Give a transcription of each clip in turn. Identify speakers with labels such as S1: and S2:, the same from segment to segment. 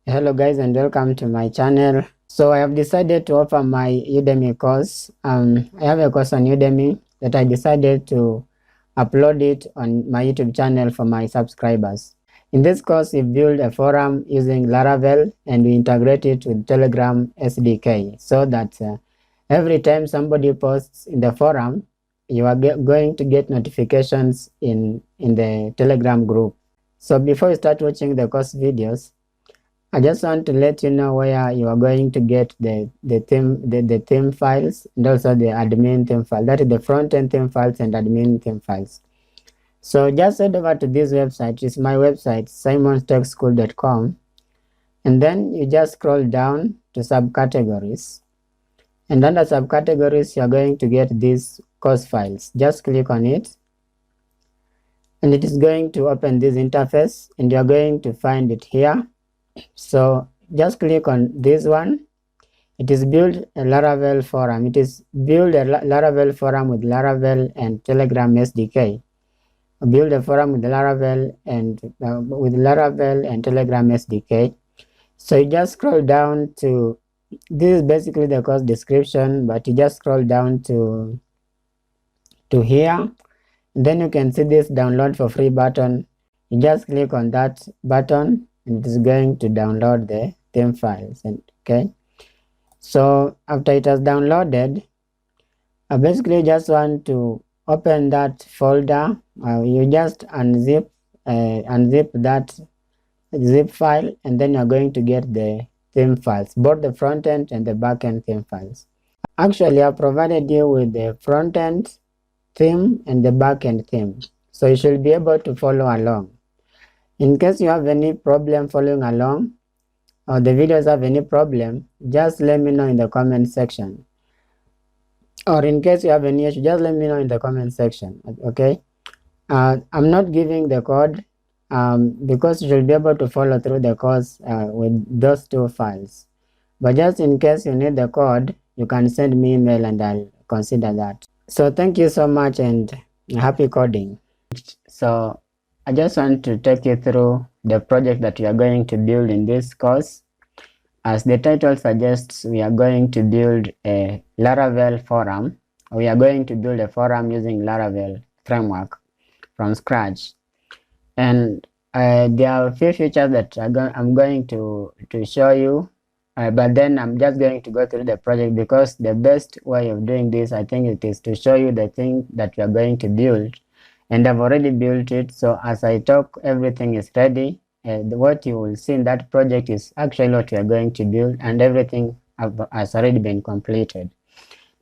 S1: Hello guys and welcome to my channel. So I have decided to offer my Udemy course. I have a course on Udemy that I decided to upload it on my YouTube channel for my subscribers. In this course, we build a forum using Laravel and we integrate it with Telegram SDK so that every time somebody posts in the forum, you are going to get notifications in the Telegram group. So before you start watching the course videos, I just want to let you know where you are going to get the theme files and also the admin theme file. That is the front-end theme files and admin theme files. So just head over to this website. It's my website, simonstechschool.com, and then you just scroll down to subcategories. And under subcategories, you are going to get these course files. Just click on it, and it is going to open this interface, and you are going to find it here. So just click on this one. It is build a Laravel forum. It is build a Laravel forum with Laravel and Telegram SDK. Build a forum with Laravel and Telegram SDK. So you just scroll down to, this is basically the course description, but you just scroll down to here. Then you can see this download for free button. You just click on that button and it is going to download the theme files. And okay, so after it has downloaded, I basically just want to open that folder. You just unzip that zip file, and then you're going to get the theme files, both the front end and the back end theme files. Actually, I provided you with the front end theme and the back end theme, so you should be able to follow along. In case you have any problem following along, or the videos have any problem, just let me know in the comment section. Or in case you have any issue, just let me know in the comment section. Okay, I'm not giving the code because you should be able to follow through the course with those two files. But just in case you need the code, you can send me email and I'll consider that. So thank you so much and happy coding. So I just want to take you through the project that we are going to build in this course. As the title suggests, we are going to build a Laravel forum. We are going to build a forum using Laravel framework from scratch. And there are a few features that I'm going to show you, but then I'm just going to go through the project because the best way of doing this, I think, it is to show you the thing that we are going to build. And I've already built it, so as I talk, everything is ready. What you will see in that project is actually what we are going to build, and everything has already been completed.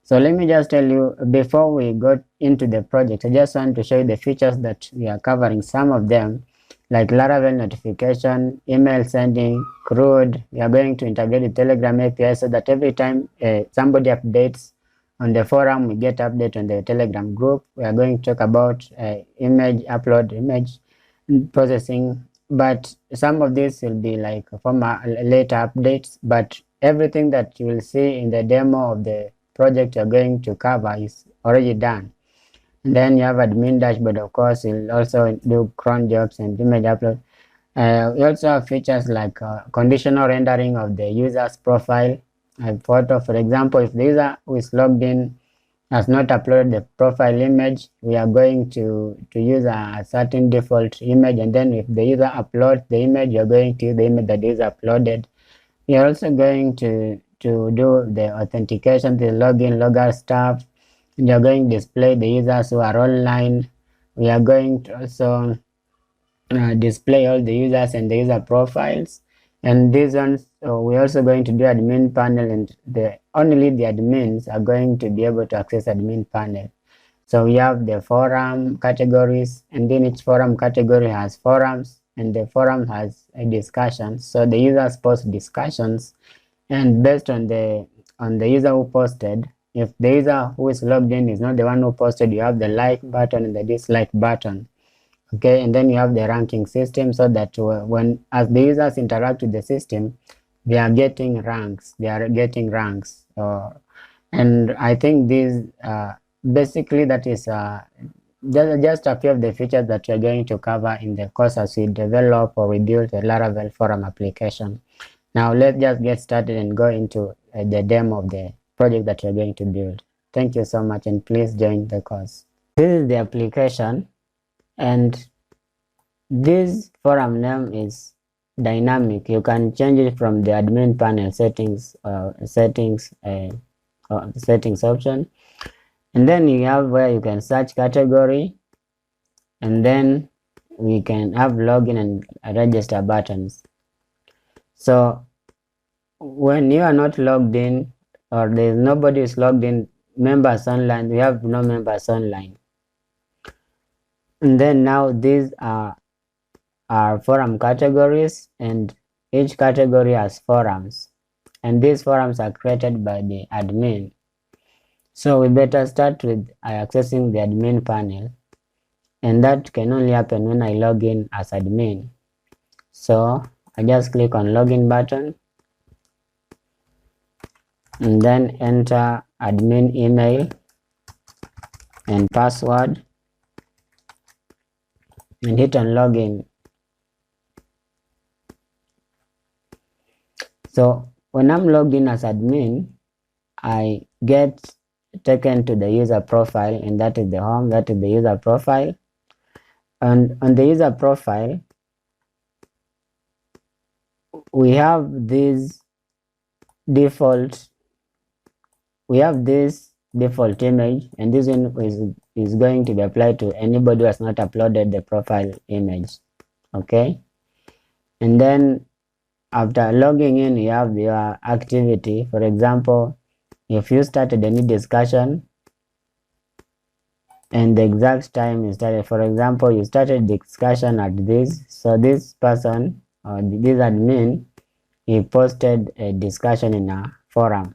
S1: So let me just tell you, before we go into the project, I just want to show you the features that we are covering. Some of them, like Laravel notification, email sending, CRUD. We are going to integrate the Telegram API so that every time somebody updates on the forum, we get update on the Telegram group. We are going to talk about image upload, image processing, but some of this will be like from later updates. But everything that you will see in the demo of the project you're going to cover is already done. And then you have admin dashboard, of course. You'll also do cron jobs and image upload. We also have features like conditional rendering of the user's profile. Photo, for example, if the user who is logged in has not uploaded the profile image, we are going to use a certain default image, and then if the user uploads the image, you're going to use the image that is uploaded. We are also going to do the authentication, the login, logout stuff. And you're going to display the users who are online. We are going to also display all the users and the user profiles. And these ones, we're also going to do admin panel, and only the admins are going to be able to access admin panel. So we have the forum categories, and then each forum category has forums, and the forum has a discussion. So the users post discussions, and based on the user who posted, if the user who is logged in is not the one who posted, you have the like button and the dislike button. Okay, and then you have the ranking system, so that as the users interact with the system, they are getting ranks. And I think this basically that is just a few of the features that we're going to cover in the course as we develop or we build a Laravel forum application. Now let's just get started and go into the demo of the project that we're going to build. Thank you so much, and please join the course. This is the application, and this forum name is dynamic. You can change it from the admin panel settings settings option, and then you have where you can search category, and then we can have login and register buttons. So when you are not logged in, or there's nobody is logged in, members online, we have no members online. And then now these are forum categories, and each category has forums, and these forums are created by the admin. So we better start with accessing the admin panel, and that can only happen when I log in as admin. So I just click on login button, and then enter admin email and password, and hit on login. So when I'm logged in as admin, I get taken to the user profile, and that is the home, that is the user profile. And on the user profile, we have this default image, and this one is going to be applied to anybody who has not uploaded the profile image. Okay, and then after logging in, you have your activity. For example, if you started any discussion and the exact time you started, for example, you started discussion at this, so this person or this admin, he posted a discussion in a forum,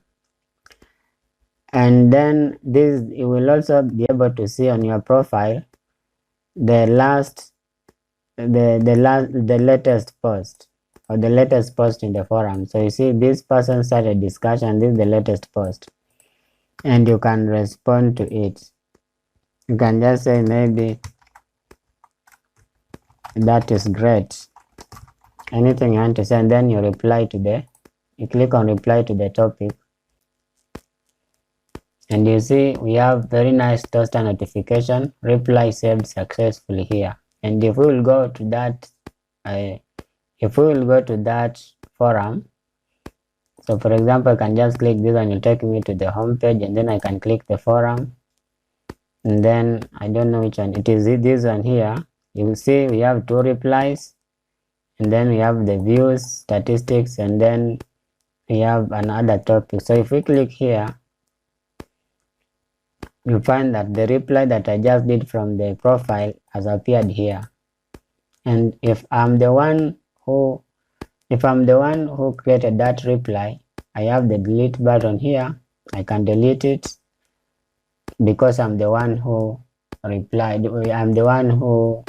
S1: and then this, you will also be able to see on your profile the latest post, or the latest post in the forum. So you see this person started discussion, this is the latest post, and you can respond to it. You can just say maybe that is great, anything you want to say, and then you reply to you click on reply to the topic, and you see we have very nice toaster notification, reply saved successfully here. And if we will go to that forum, so for example, I can just click this and it will take me to the home page, and then I can click the forum, and then I don't know which one it is, this one here. You will see we have 2 replies, and then we have the views, statistics, and then we have another topic. So if we click here, you find that the reply that I just did from the profile has appeared here. And if I'm the one who created that reply, I have the delete button here. I can delete it because I'm the one who replied. I'm the one who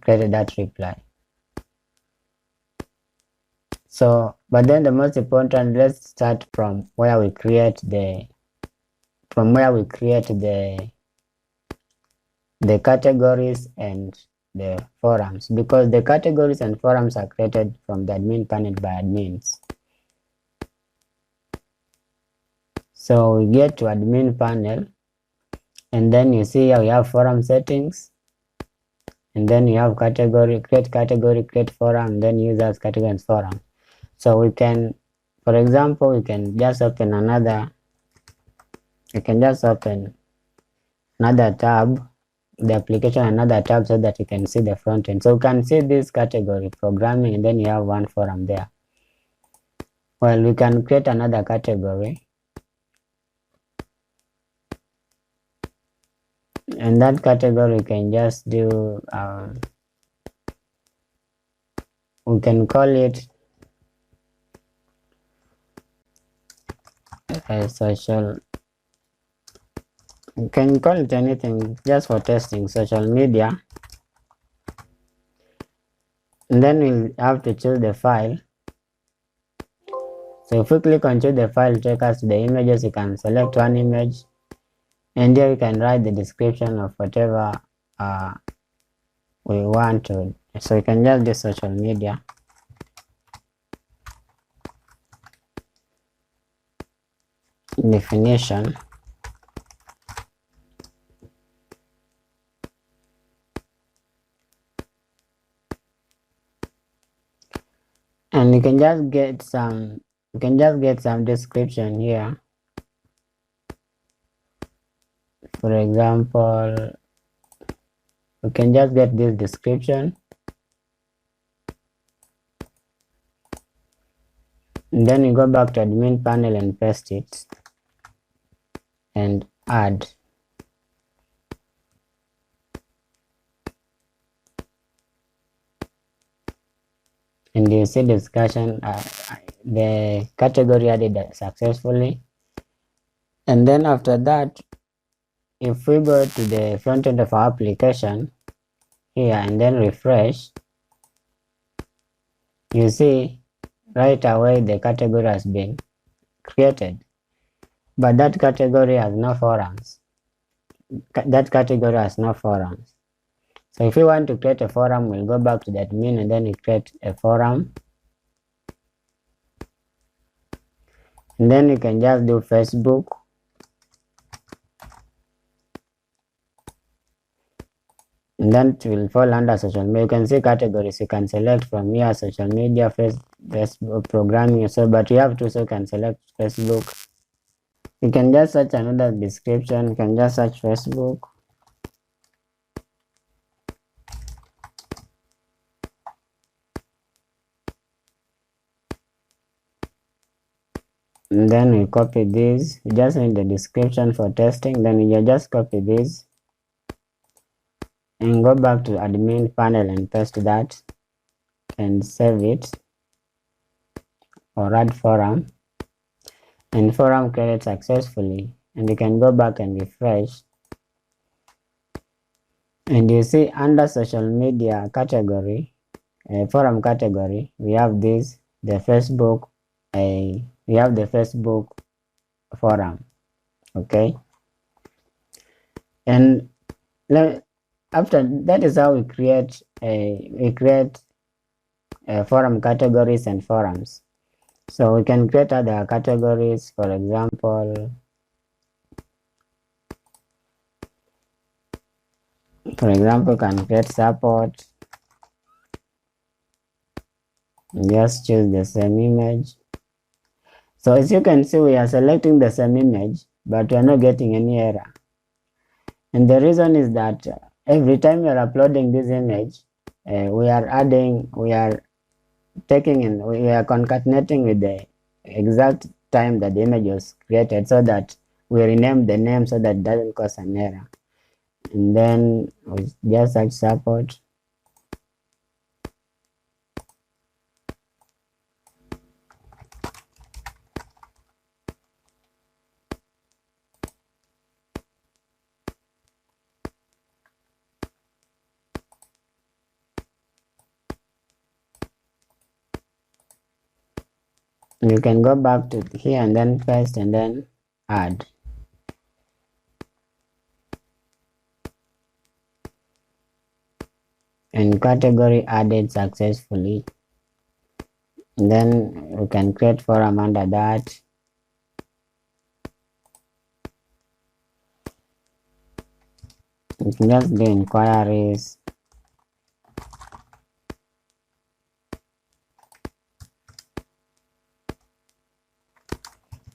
S1: created that reply. So, but then the most important, let's start from where we create the categories and the forums, because the categories and forums are created from the admin panel by admins. So we get to admin panel, and then you see here we have forum settings, and then you have category, create forum, then users, category, and forum. So we can, for example, we can just open another tab, the application, another tab, so that you can see the front end. So you can see this category, programming, and then you have one forum there. Well, we can create another category, and that category we can just do, we can call it a social, you can call it anything just for testing, social media, and then we'll have to choose the file. So if we click on choose the file, take us to the images. You can select one image, and here we can write the description of whatever we want to. So you can just do social media. Definition. And you can just get some description here. For example, we can just get this description, and then you go back to admin panel and paste it and add. And you see discussion, the category added successfully. And then after that, if we go to the front end of our application here and then refresh, you see right away the category has been created, but that category has no forums. That category has no forums. So if we want to create a forum, we'll go back to the admin and then we create a forum. And then you can just do Facebook. And then it will fall under social media. You can see categories. You can select from here social media, Facebook, programming. So, but you have to also can select Facebook. You can just search another description. You can just search Facebook. And then we copy this. You just need the description for testing. Then you just copy this and go back to admin panel and paste that and save it, or add forum. And forum created successfully. And you can go back and refresh. And you see under social media category, forum category, we have this, the Facebook, we have the Facebook forum. Okay. And after that is how we create forum categories and forums. So we can create other categories, for example, can create support. Just choose the same image. So as you can see, we are selecting the same image, but we are not getting any error. And the reason is that every time we are uploading this image, we are concatenating with the exact time that the image was created, so that we rename the name so that it doesn't cause an error. And then we just search support. You can go back to here and then paste and then add. And category added successfully. And then we can create forum under that. You can just do inquiries.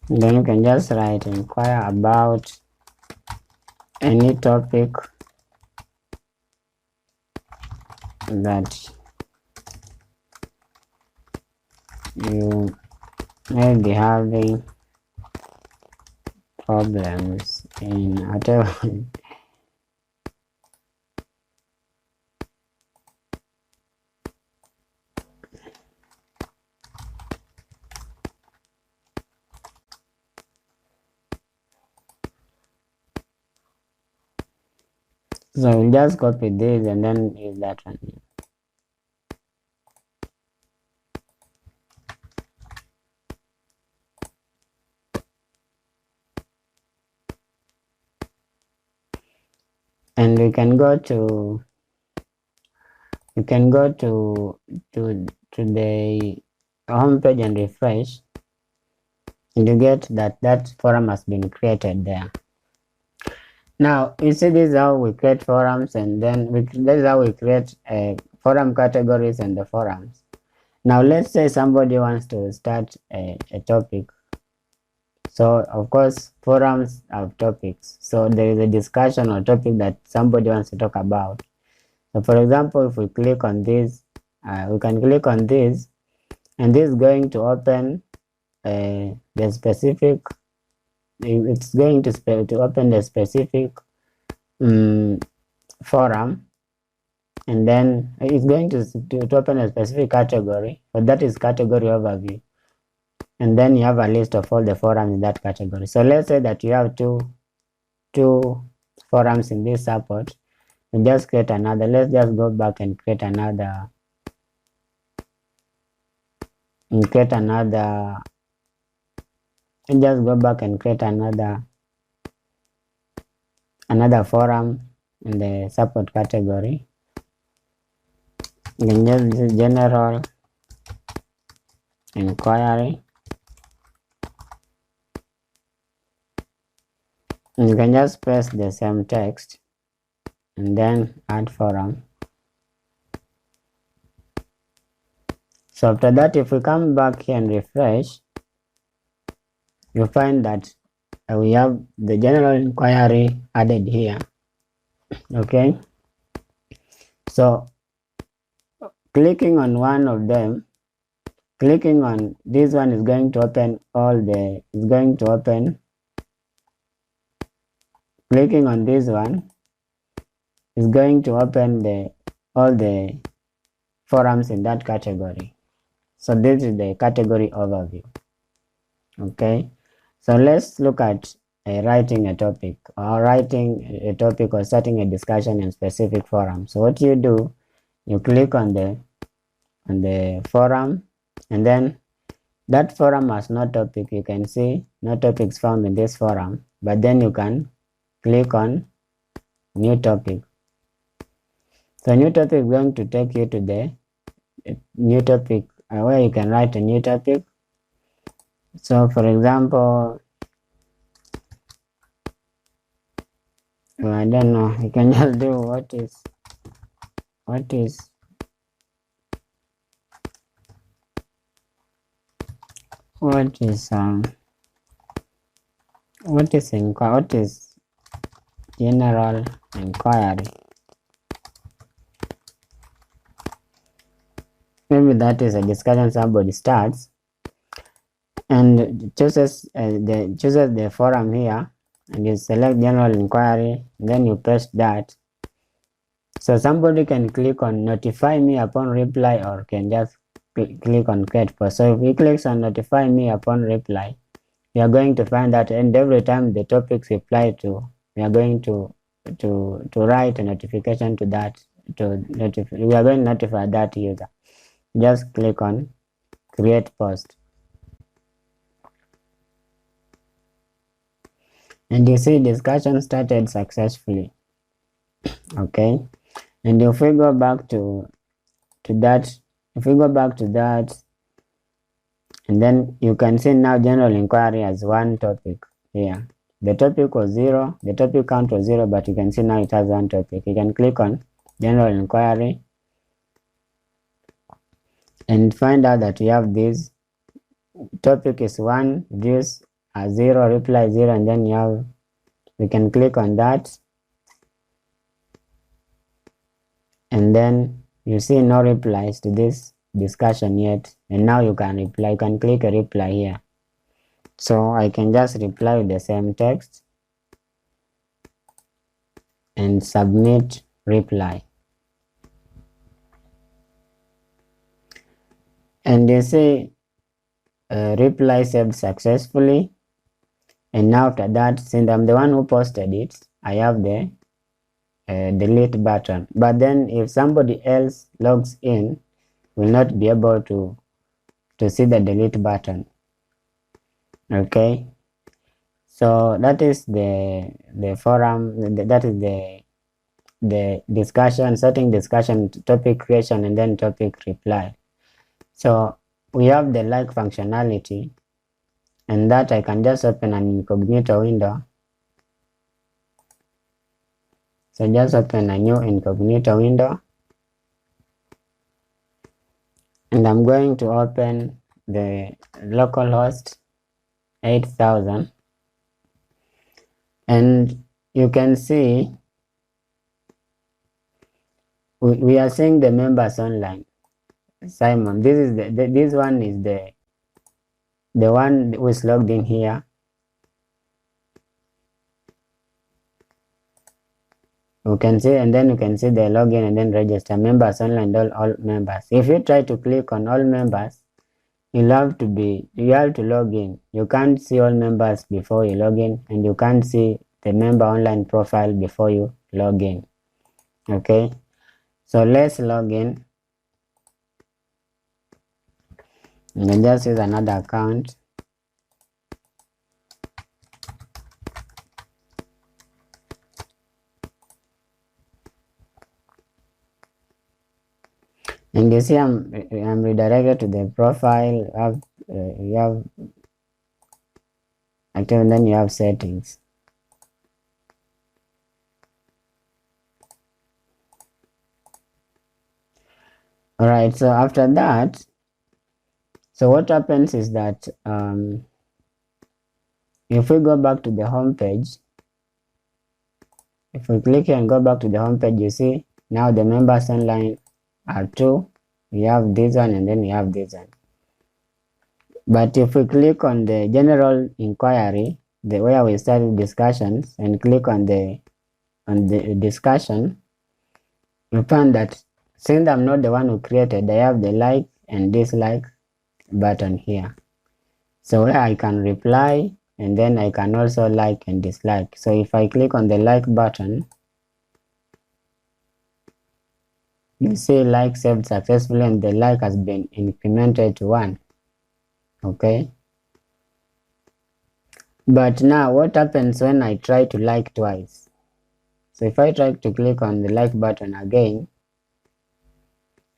S1: And then you can just write inquire about any topic that you may be having problems in whatever. So we'll just copy this and then use that one. you can go to the home page and refresh, and you get that forum has been created there. Now you see, this is how we create forums, and then this is how we create forum categories and the forums. Now let's say somebody wants to start a topic. So of course forums have topics, so there is a discussion or topic that somebody wants to talk about. So for example, if we click on this, we can click on this, and this is going to open the specific, it's going to open the specific forum, and then it's going to open a specific category, but that is category overview, and then you have a list of all the forums in that category. So let's say that you have two forums in this support, and just create another. Let's just go back and create another, and just go back and create another forum in the support category. You can just do general inquiry, and you can just paste the same text and then add forum. So after that, if we come back here and refresh, you find that we have the general inquiry added here. Okay, so clicking on one of them, clicking on this one is going to open clicking on this one is going to open all the forums in that category. So this is the category overview. Okay, so let's look at writing a topic or starting a discussion in specific forum. So what you do, you click on the forum, and then that forum has no topic. You can see no topics found in this forum, but then you can click on new topic. So new topic is going to take you to the new topic where you can write a new topic. So for example, I don't know, you can just do what is general inquiry. Maybe that is a discussion somebody starts and chooses the forum here, and you select general inquiry, then you paste that. So somebody can click on notify me upon reply, or can just click on create post. So if he clicks on notify me upon reply, we are going to find that, and every time the topics reply to, we are going to write a notification to that, we are going to notify that user. Just click on create post, and you see discussion started successfully. Okay, and if we go back to that, and then you can see now general inquiry as one topic here. The topic was 0, the topic count was 0, but you can see now it has one topic. You can click on general inquiry and find out that you have this topic is 1, views are 0, reply 0, and then we can click on that, and then you see no replies to this discussion yet, and now you can reply. You can click a reply here. So I can just reply with the same text and submit reply, and you see reply saved successfully. And now after that, since I'm the one who posted it, I have the delete button. But then if somebody else logs in, will not be able to see the delete button. Okay, so that is the forum, that is the the discussion, setting discussion, topic creation, and then topic reply. So we have the like functionality, and that I can just open an incognito window. So just open a new incognito window, and I'm going to open the localhost 8000, and you can see we are seeing the members online. Simon, this is this one is the one who is logged in here. You can see, and then you can see the login and then register members online, all members. If you try to click on all members, you have to log in. You can't see all members before you log in, and you can't see the member online profile before you log in. Okay, so let's log in. And just use another account. And you see I'm redirected to the profile. You have active, and then you have settings. All right, so after that, so what happens is that if we go back to the home page, if we click here and go back to the home page, you see now the members online are 2. We have this one, and then we have this one. But if we click on the general inquiry, the where we start discussions, and click on the discussion, you find that since I'm not the one who created, I have the like and dislike button here. So where I can reply, and then I can also like and dislike. So if I click on the like button, you see like saved successfully, and the like has been incremented to 1. Okay. But now what happens when I try to like twice? So if I try to click on the like button again,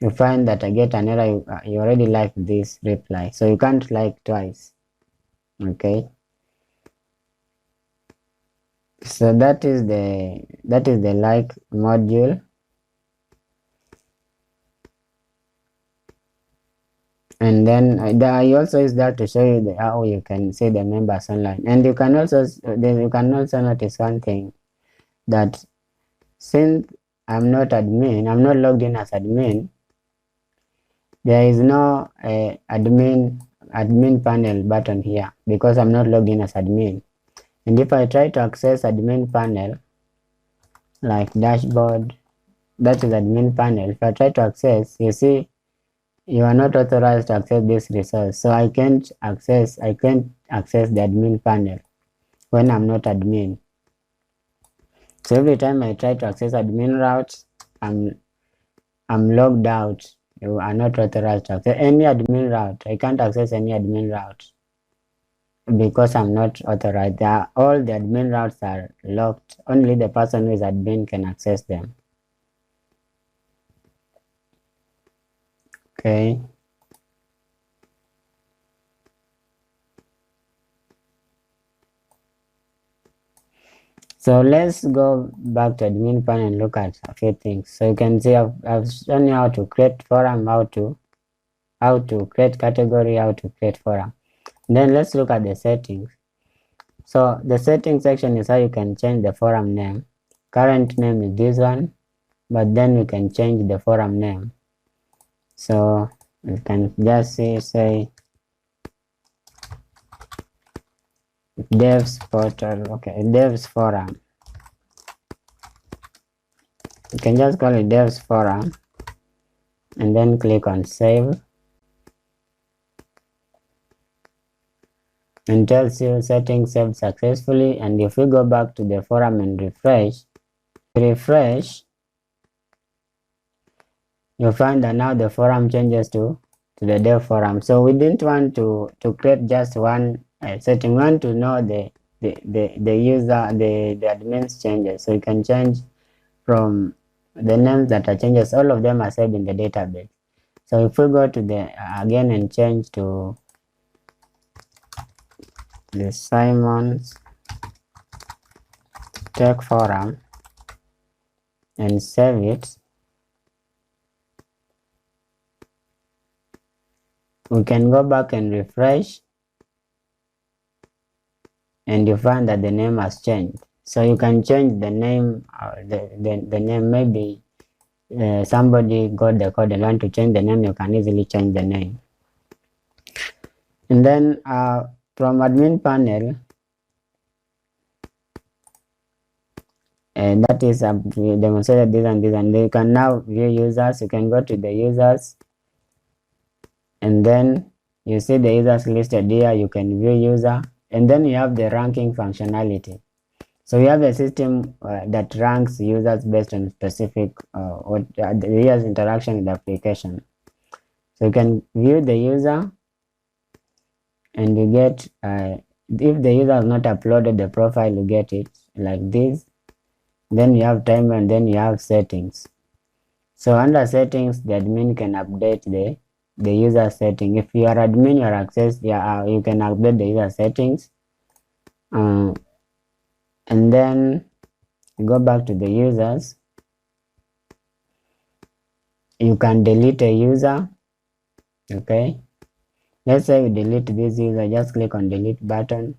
S1: you find that I get an error. You already liked this reply, so you can't like twice. Okay. So that is the like module. And then I also use that to show you how you can see the members online. And you can also notice one thing, that since I'm not logged in as admin, there is no admin panel button here because I'm not logged in as admin. And if I try to access admin panel, like dashboard, that is admin panel. If I try to access, you see you are not authorized to access this resource. So I can't access the admin panel when I'm not admin. So every time I try to access admin routes, I'm logged out. You are not authorized to access any admin route. I can't access any admin route because I'm not authorized. All the admin routes are locked. Only the person who is admin can access them. Okay. So let's go back to admin panel and look at a few things. So you can see I've shown you how to create forum, how to create category, how to create forum. Then let's look at the settings. So the settings section is how you can change the forum name. Current name is this one, but then we can change the forum name. So you can just say devs portal, okay, devs forum. You can just call it devs forum and then click on save, and tells you settings saved successfully. And if we go back to the forum and refresh, you'll find that now the forum changes to the dev forum. So we didn't want to create just one setting. We want to know the user, the admin's changes. So you can change from the names that are changes, all of them are saved in the database. So if we go to the again and change to the Simon's Tech Forum and save it, we can go back and refresh, and you find that the name has changed. So you can change the name, the name. Maybe somebody got the code and want to change the name, you can easily change the name. And then from admin panel, and that is we demonstrated this and this, and you can now view users. You can go to the users, and then you see the users listed here. You can view user, and then you have the ranking functionality. So you have a system that ranks users based on specific the user's interaction with the application. So you can view the user, and you get if the user has not uploaded the profile, you get it like this. Then you have time, and then you have settings. So under settings, the admin can update the user setting. If you are admin, you are access, you can update the user settings. And then go back to the users. You can delete a user. Okay. Let's say we delete this user, just click on delete button.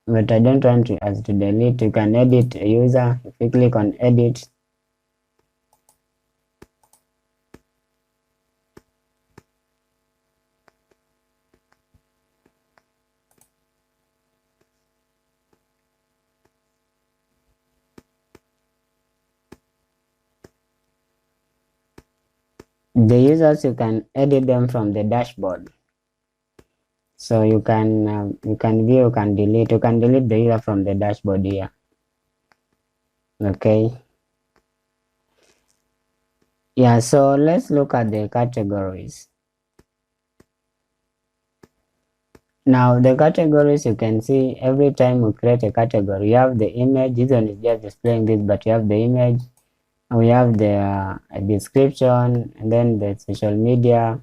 S1: But I don't want us to delete. You can edit a user. If you click on edit, the users, you can edit them from the dashboard. So you can view, you can delete the user from the dashboard here. Okay. Yeah, so let's look at the categories. Now the categories, you can see every time we create a category, you have the image. This one is just displaying this, but you have the image, and we have the description, and then the social media.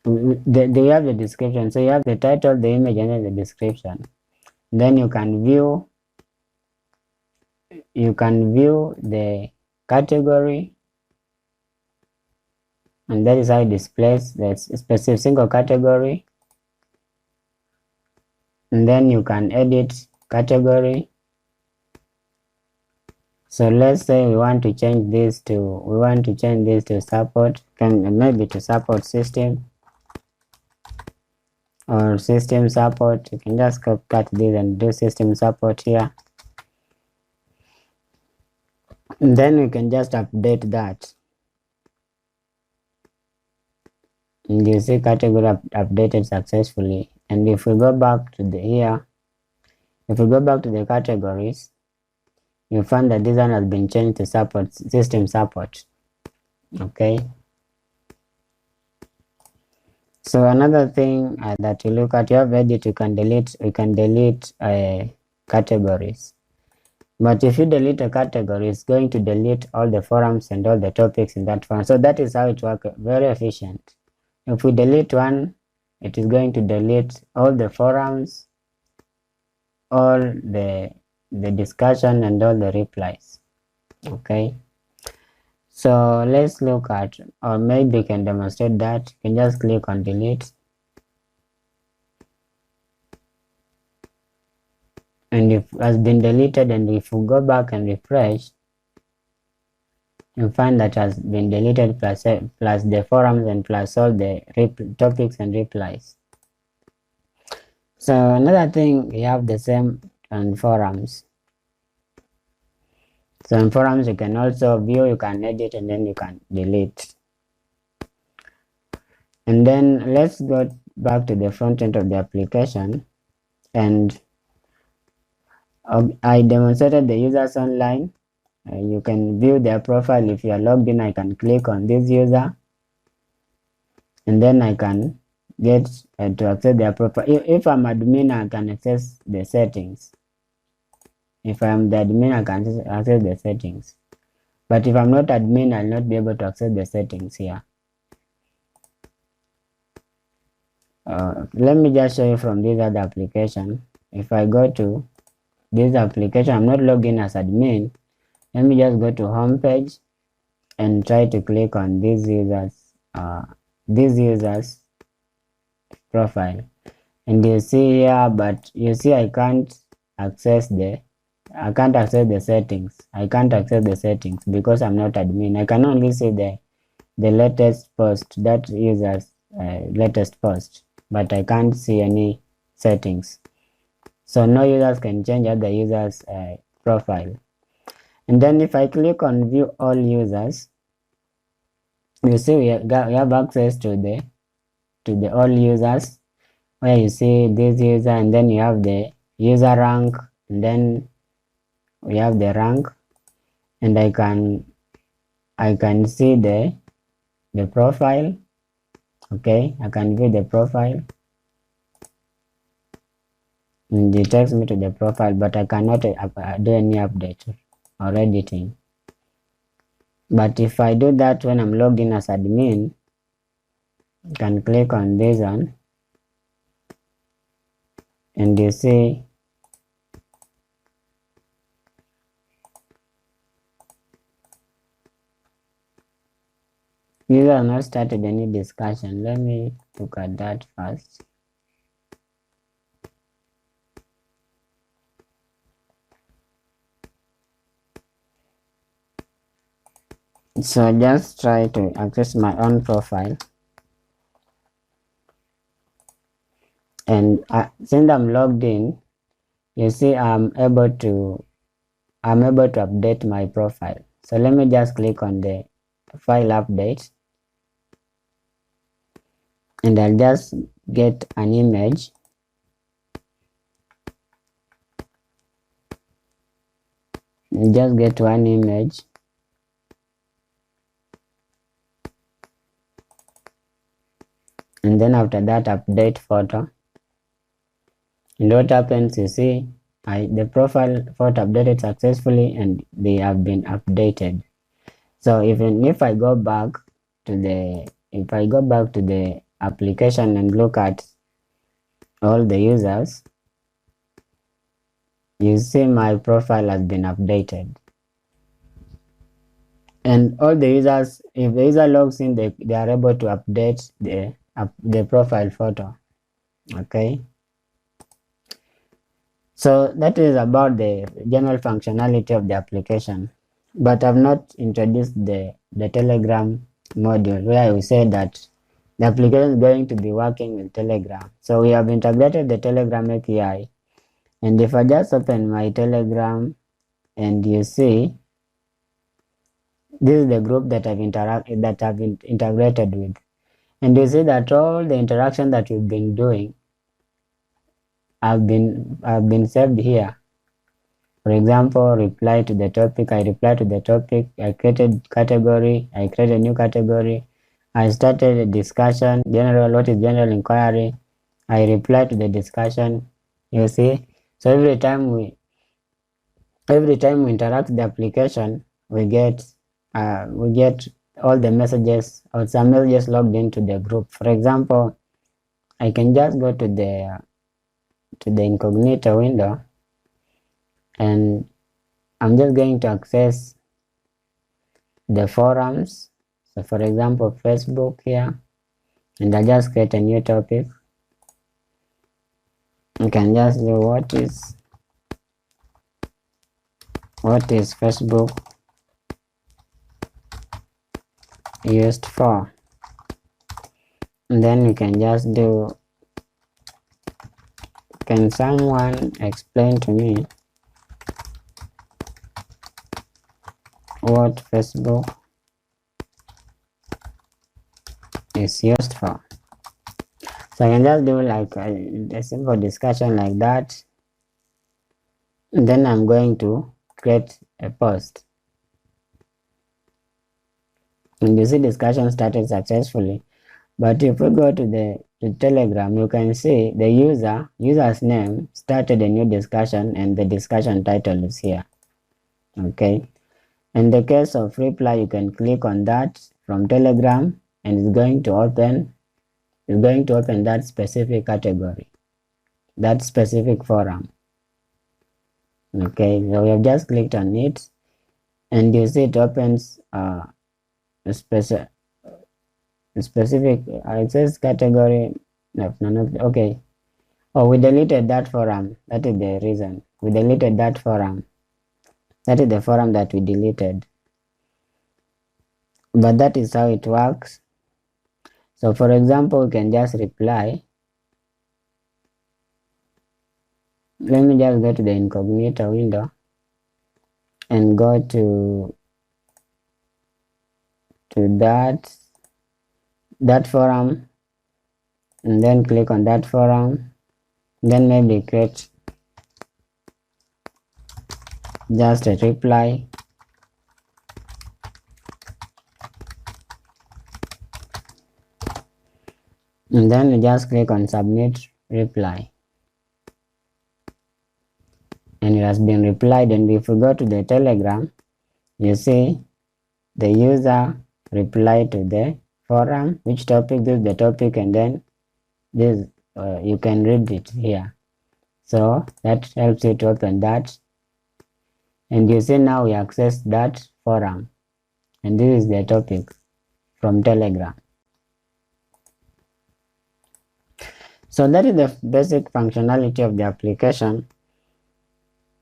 S1: They have the description. So you have the title, the image, and then the description. Then you can view the category, and that is how it displays the specific single category. And then you can edit category. So let's say we want to change this to support, maybe to support system or system support. You can just cut this and do system support here. And then we can just update that. And you see category updated successfully. And if we go back to if we go back to the categories, you find that this one has been changed to support, system support. Okay. So another thing that you look at, you have edit, we can delete categories. But if you delete a category, it's going to delete all the forums and all the topics in that forum. So that is how it works, very efficient. If we delete one, it is going to delete all the forums, all the discussion, and all the replies. Okay. So let's look at, or maybe we can demonstrate that. You can just click on delete. And if it has been deleted, and if we go back and refresh, you find that has been deleted plus the forums and plus all the topics and replies. So another thing, we have the same on forums. So in forums, you can also view, you can edit, and then you can delete. And then let's go back to the front end of the application, and I demonstrated the users online. You can view their profile. If you are logged in, I can click on this user, and then I can get to access their profile. If I'm admin, I can access the settings. If I'm the admin, I can access the settings. But if I'm not admin, I'll not be able to access the settings here. Let me just show you from this other application. If I go to this application, I'm not logged in as admin. Let me just go to home page and try to click on this user's profile. And you see here, but you see I can't access the settings. I can't access the settings because I'm not admin. I can only see the latest post, that user's latest post, but I can't see any settings. So no users can change other users' profile. And then if I click on view all users, you see we have access to the all users, where you see this user, and then you have the user rank, and then we have the rank, and I can see the profile. Okay, I can view the profile, and it takes me to the profile, but I cannot do any update or editing. But if I do that when I'm logged in as admin, I can click on this one, and you see user has not started any discussion. Let me look at that first. So just try to access my own profile, and since I'm logged in, you see I'm able to update my profile. So let me just click on the file update, and I'll just get an image. Just get one image, and then after that update photo. And what happens, you see the profile photo updated successfully, and they have been updated. So even if I go back to the application and look at all the users, you see my profile has been updated. And all the users, if the user logs in, they are able to update the profile photo. Okay, so that is about the general functionality of the application. But I've not introduced the Telegram module, where I will say that the application is going to be working with Telegram. So we have integrated the Telegram API, and if I just open my Telegram, and you see this is the group that I've integrated with, and you see that all the interaction that we've been doing have been saved here. For example, reply to the topic. I reply to the topic. I created category. I created a new category. I started a discussion. General, what is general inquiry? I reply to the discussion. You see, so every time we interact the application, we get all the messages, or some messages logged into the group. For example, I can just go to the incognito window, and I'm just going to access the forums. So for example, Facebook here, and I just create a new topic. You can just do what is Facebook used for, and then you can just do, can someone explain to me what Facebook is used for? So I can just do like a simple discussion like that, and then I'm going to create a post, and you see discussion started successfully. But if we go to the to Telegram, you can see the user's name started a new discussion and the discussion title is here. Okay. In the case of reply, you can click on that from Telegram and it's going to open that specific category, that specific forum. Okay, so we have just clicked on it and you see it opens a specific it says category. No, okay. Oh, we deleted that forum. That is the reason. We deleted that forum. That is the forum that we deleted. But that is how it works. So for example, we can just reply. Let me just go to the incognito window and go to that forum and then click on that forum, then maybe create just a reply, and then you just click on submit reply and it has been replied. And if you go to the Telegram, you see the user replied to the forum, which topic, this is the topic, and then this you can read it here. So that helps you to open that, and you see now we access that forum and this is the topic from Telegram. So that is the basic functionality of the application.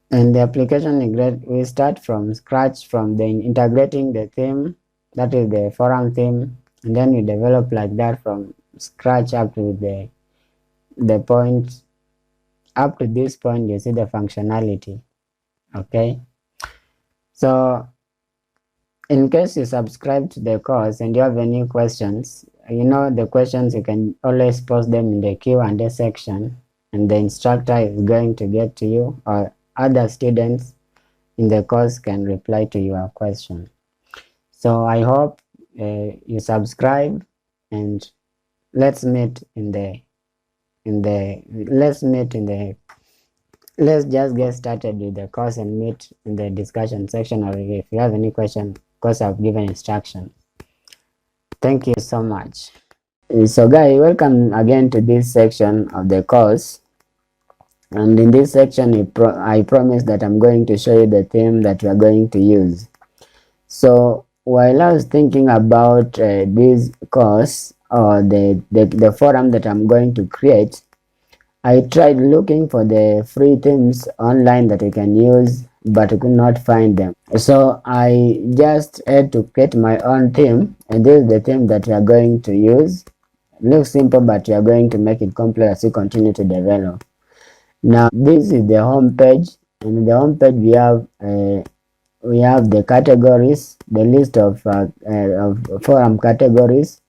S1: And the application is great. We start from scratch, from the integrating the theme, that is the forum theme, and then you develop like that from scratch up to the point. Up to this point, you see the functionality. Okay. So in case you subscribe to the course and you have any questions, you know the questions, you can always post them in the Q&A section and the instructor is going to get to you, or other students in the course can reply to your question. So I hope you subscribe, and let's just get started with the course and meet in the discussion section, or if you have any question, of course I've given instruction. Thank you so much. So guys, welcome again to this section of the course. And in this section, I promise that I'm going to show you the theme that we are going to use. So while I was thinking about this course, or the forum that I'm going to create, I tried looking for the free themes online that I can use, but I could not find them. So I just had to create my own theme, and this is the theme that we are going to use. It looks simple, but we are going to make it complex as we continue to develop. Now this is the home page, and in the home page we have the categories, the list of forum categories,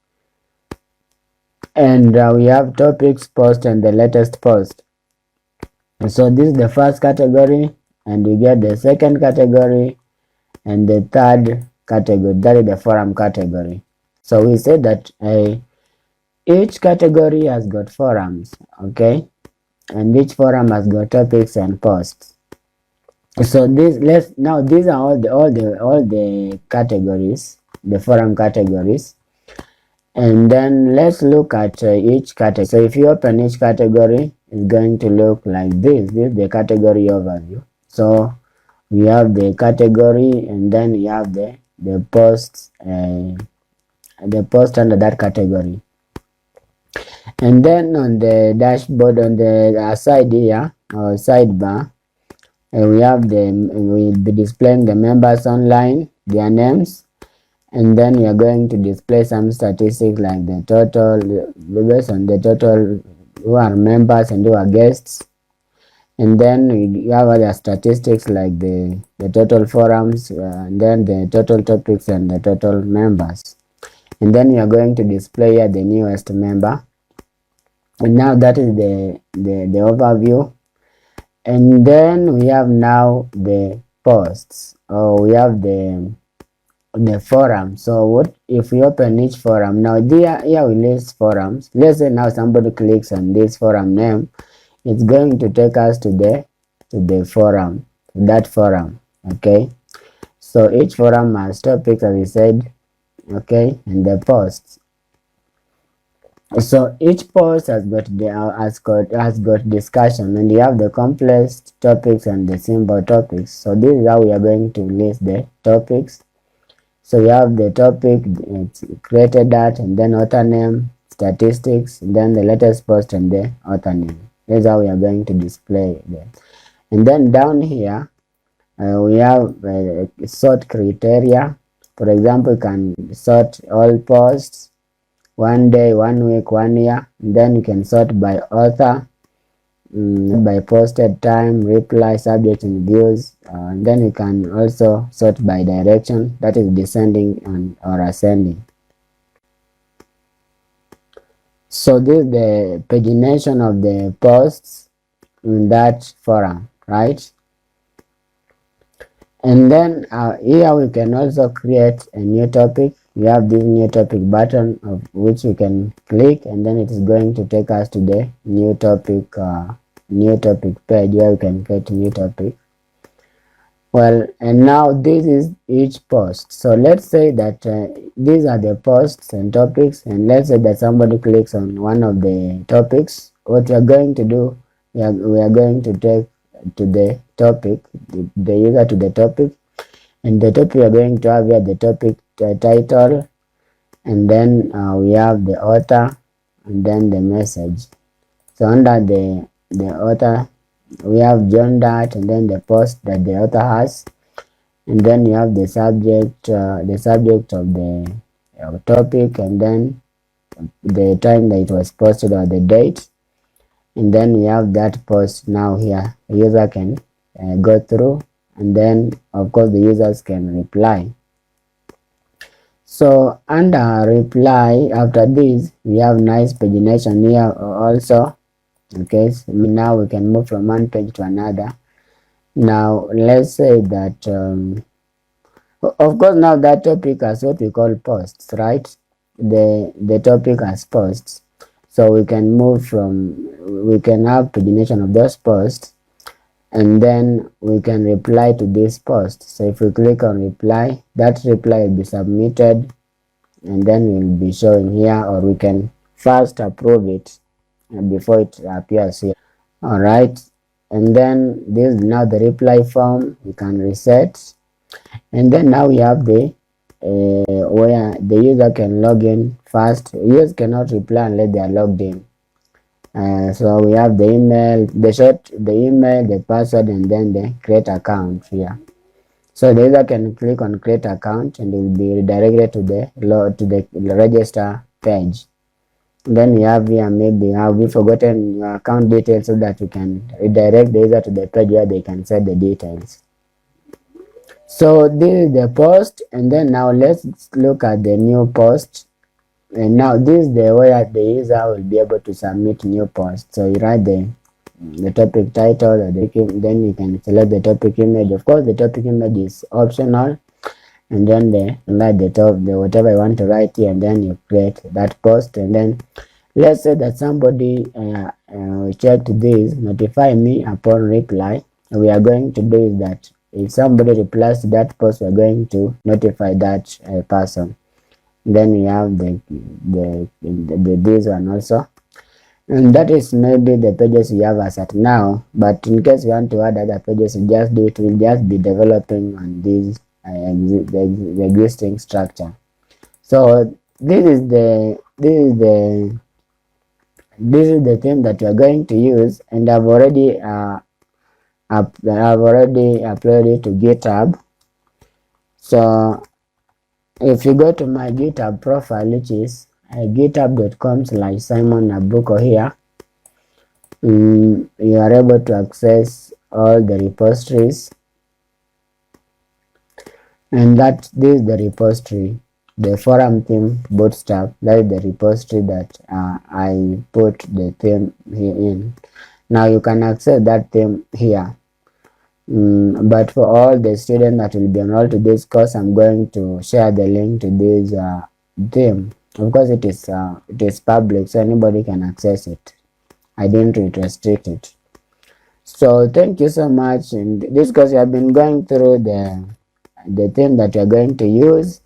S1: and we have topics, post, and the latest post. So this is the first category, and we get the second category and the third category, that is the forum category. So we said that each category has got forums, okay, and each forum has got topics and posts. So these are all the categories, the forum categories, and then let's look at each category. So if you open each category, it's going to look like this. This is the category overview. So we have the category, and then we have the posts, the post under that category. And then on the dashboard, on the side here, or sidebar, we'll be displaying the members online, their names, and then we are going to display some statistics like the total, based on the total who are members and who are guests. And then we have other statistics like the total forums, and then the total topics and the total members. And then we are going to display here the newest member. And now that is the overview. And then we have now the posts, or we have the the forum. So what if we open each forum now? Here we list forums. Let's say now somebody clicks on this forum name, it's going to take us to the forum, that forum. Okay, so each forum has topics, as we said. Okay, and the posts. So each post has got discussion, and you have the complex topics and the simple topics. So this is how we are going to list the topics. So you have the topic, it's created that, and then author name, statistics, and then the latest post and the author name. This is how we are going to display them. And then down here, we have sort criteria. For example, you can sort all posts, 1 day, 1 week, 1 year. And then you can sort by author, by posted time, reply, subject, and views. And then you can also sort by direction, that is descending or ascending. So this is the pagination of the posts in that forum, right? And then here we can also create a new topic. We have this new topic button of which we can click, and then it is going to take us to the new topic page where we can create a new topic. Well, and now this is each post. So let's say that these are the posts and topics, and let's say that somebody clicks on one of the topics. What we are going to do, we are going to take to the topic, the user to the topic, and the topic we are going to have here the topic title, and then we have the author, and then the message. So under the author, we have John that, and then the post that the author has, and then you have the subject of the topic, and then the time that it was posted or the date, and then we have that post. Now here the user can go through, and then of course the users can reply. So under reply, after this we have nice pagination here also. Okay, so now we can move from one page to another. Now let's say that of course now that topic has what we call posts, right? The topic has posts, so we can move from, we can have pagination of those posts, and then we can reply to this post. So if we click on reply, that reply will be submitted, and then we'll be showing here, or we can first approve it before it appears here. All right, and then this is now the reply form. We can reset, and then now we have the where the user can log in first. Users cannot reply unless they are logged in. So we have the email, the email, the password, and then the create account here. So the user can click on create account, and it will be redirected to the register page. Then we have here, maybe have we forgotten your account details, so that we can redirect the user to the page where they can set the details. So this is the post, and then now let's look at the new post. And now this is the way the user will be able to submit new posts. So you write the topic title, then you can select the topic image. Of course, the topic image is optional, and then the whatever you want to write here, and then you create that post. And then let's say that somebody checked this, notify me upon reply. We are going to do is that if somebody replies to that post, we are going to notify that person. Then we have this one also, and that is maybe the pages we have as at now. But in case you want to add other pages, you just do it. We'll just be developing on this the existing structure. So this is the theme that you are going to use, and I've already uploaded it to GitHub. So if you go to my GitHub profile, which is github.com/Simon Nabuko here, you are able to access all the repositories, and this is the repository, the forum theme bootstrap. That is the repository that I put the theme here in. Now you can access that theme here. But for all the students that will be enrolled to this course, I'm going to share the link to this theme. Of course, it is public, so anybody can access it. I didn't restrict it. So thank you so much. In this course, you have been going through the theme that you're going to use,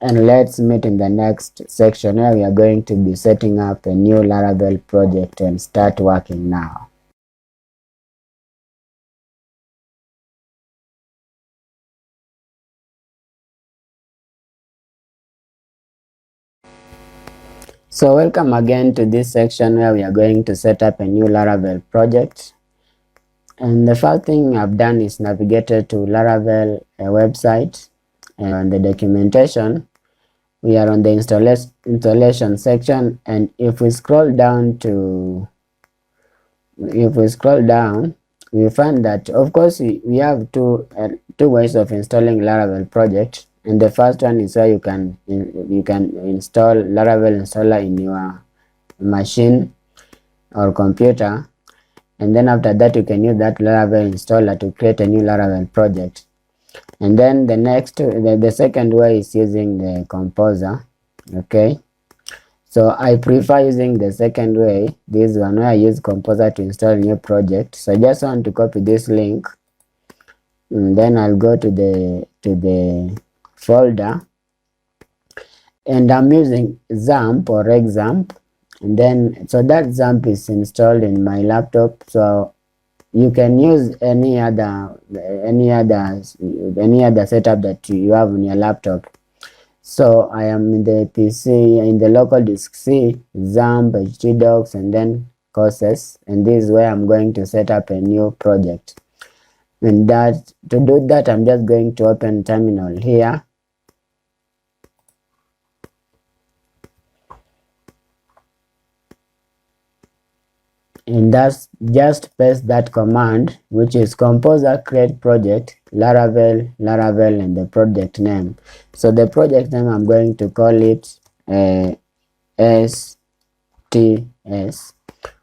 S1: and let's meet in the next section where we are going to be setting up a new Laravel project and start working now. So welcome again to this section where we are going to set up a new Laravel project. And the first thing I've done is navigated to Laravel website, and on the documentation we are on the installation section, and if we scroll down, we find that of course we have two ways of installing Laravel project. And the first one is where you can install Laravel installer in your machine or computer, and then after that you can use that Laravel installer to create a new Laravel project. And then the second way is using the composer. Okay, so I prefer using the second way, this one, where I use composer to install a new project. So I just want to copy this link, and then I'll go to the folder, and I'm using XAMPP or examp, and then so that XAMPP is installed in my laptop. So you can use any other setup that you have on your laptop. So I am in the PC, in the local disk C, XAMPP, htdocs, and then courses, and this is where I'm going to set up a new project. And that to do that, I'm just going to open terminal here, and that's just paste that command, which is composer create project Laravel, and the project name. So the project name, I'm going to call it STS,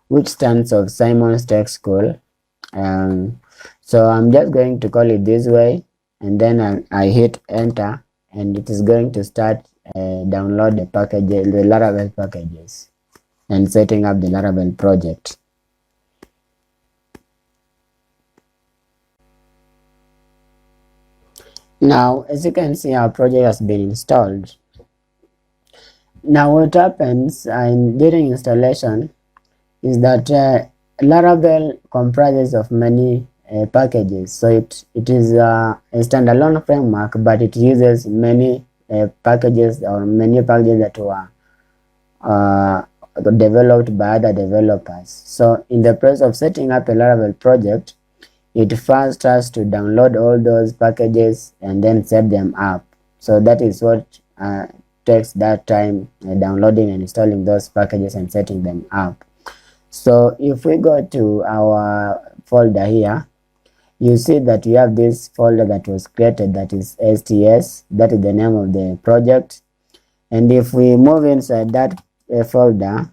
S1: which stands for Simon's Tech School. So I'm just going to call it this way, and then I hit enter, and it is going to start download the Laravel packages, and setting up the Laravel project. Now, as you can see, our project has been installed. Now, what happens during installation is that Laravel comprises of many packages. So it is a standalone framework, but it uses many packages that were developed by other developers. So in the process of setting up a Laravel project, it first has to download all those packages and then set them up. So that is what takes that time, downloading and installing those packages and setting them up. So if we go to our folder here, you see that we have this folder that was created, that is STS, that is the name of the project. And if we move inside that folder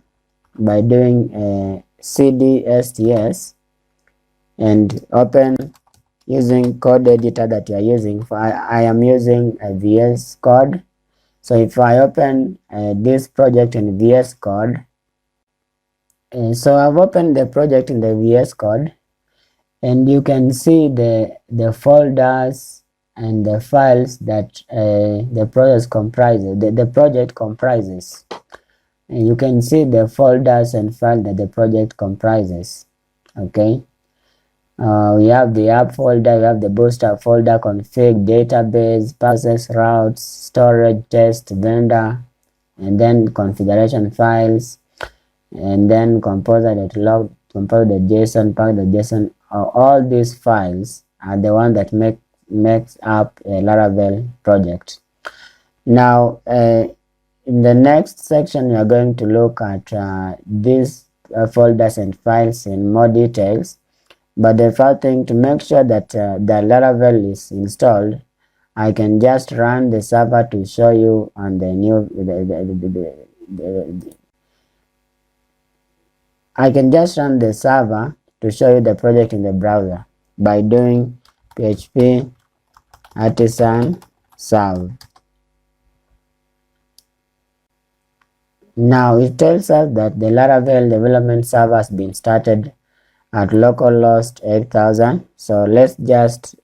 S1: by doing cd sts and open using code editor that you are using, I am using a VS Code. So if I open this project in VS Code, so I've opened the project in the VS Code, and you can see the folders and the files that the project comprises. And you can see the folders and files that the project comprises. Okay, we have the app folder, we have the bootstrap folder, config, database, process, routes, storage, test, vendor, and then configuration files, and then composer.log, composer.json, pack.json. All these files are the one that makes up a Laravel project. Now, in the next section, we are going to look at these folders and files in more details. But the first thing, to make sure that the Laravel is installed, I can just run the server to show you on the new I can just run the server to show you the project in the browser. by doing php artisan serve. Now it tells us that the Laravel development server has been started at localhost 8000. So let's just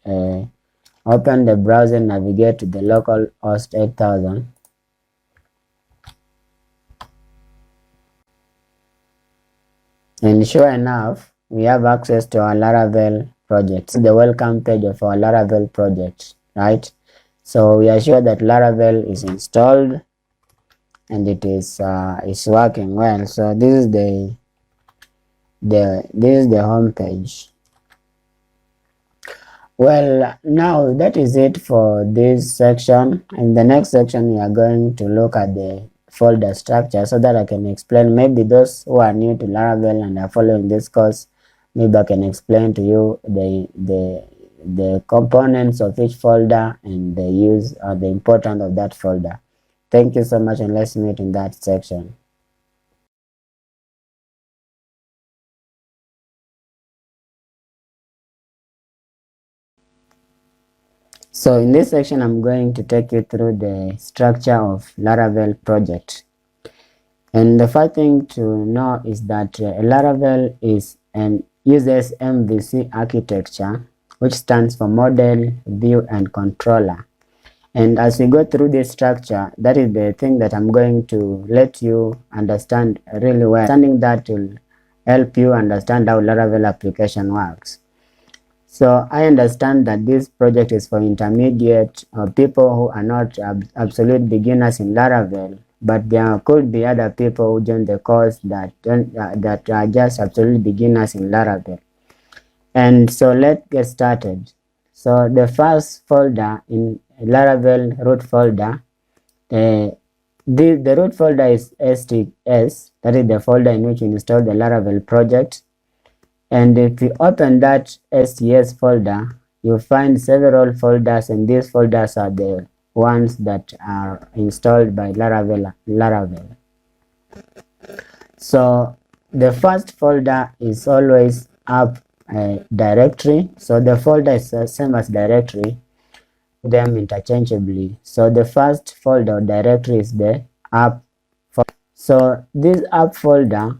S1: open the browser, navigate to the localhost 8000. And sure enough, we have access to our Laravel project. This is the welcome page of our Laravel project, right? So we are sure that Laravel is installed and it is working well. So this is the home page. Well, now that is it for this section. In the next section, we are going to look at the folder structure so that I can explain. Maybe those who are new to Laravel and are following this course, maybe I can explain to you the components of each folder and the use or the importance of that folder. Thank you so much, and let's meet in that section. So in this section, I'm going to take you through the structure of Laravel project. And the first thing to know is that Laravel uses MVC architecture, which stands for Model, View, and Controller. And as we go through this structure, that is the thing that I'm going to let you understand really well. Understanding that will help you understand how Laravel application works. So I understand that this project is for intermediate or people who are not absolute beginners in Laravel, but there could be other people who join the course that are just absolute beginners in Laravel. And so let's get started. So the first folder in Laravel root folder, the root folder is STS, that is the folder in which we install the Laravel project. And if you open that STS folder, you'll find several folders, and these folders are the ones that are installed by Laravel. So the first folder is always app directory. So the folder is the same as directory, them interchangeably. So the first folder directory is the app folder. So this app folder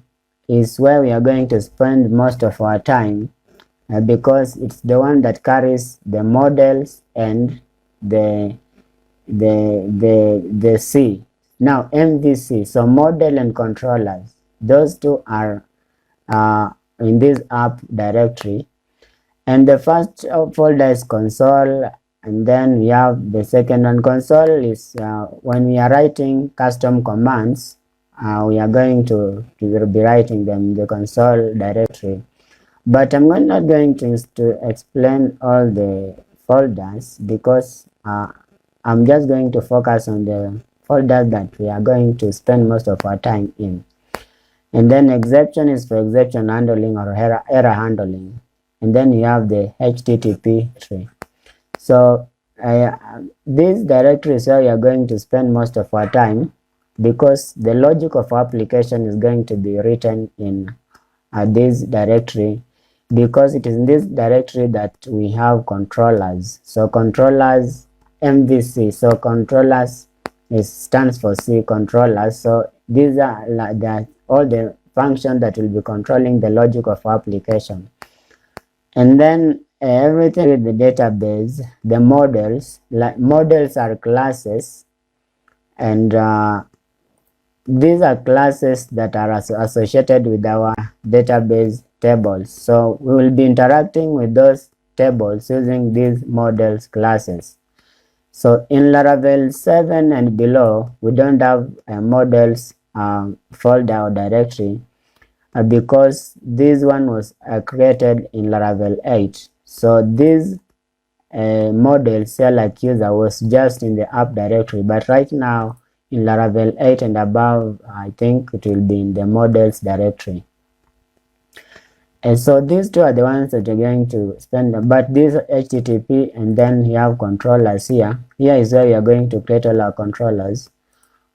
S1: is where we are going to spend most of our time because it's the one that carries the models and the C. Now MVC, so model and controllers, those two are in this app directory. And the first folder is console, and then we have the second one. Console is when we are writing custom commands, we are going to be writing them in the console directory. But I'm not going to explain all the folders because I'm just going to focus on the folder that we are going to spend most of our time in. And then exception is for exception handling or error handling. And then you have the HTTP tree. So this directory is where we are going to spend most of our time because the logic of application is going to be written in this directory, because it is in this directory that we have controllers. So controllers, MVC, so controllers stands for C, controllers. So these are all the functions that will be controlling the logic of application. And then everything with the database, the models, models are classes, and these are classes that are associated with our database tables. So we will be interacting with those tables using these models classes. So in Laravel 7 and below, we don't have models folder or directory because this one was created in Laravel 8. So this model cell accuser was just in the app directory, but right now in Laravel 8 and above, I think it will be in the models directory. And so these two are the ones that you're going to spend, but this HTTP, and then you have controllers here. Here is where we are going to create all our controllers.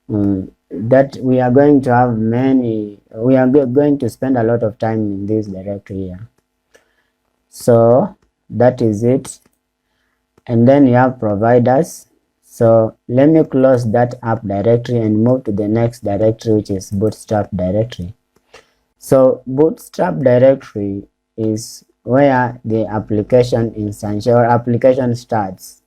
S1: That we are going to have many, we are going to spend a lot of time in this directory here. So that is it. And then you have providers. So let me close that app directory and move to the next directory, which is bootstrap directory. So bootstrap directory is where the application instance or application starts,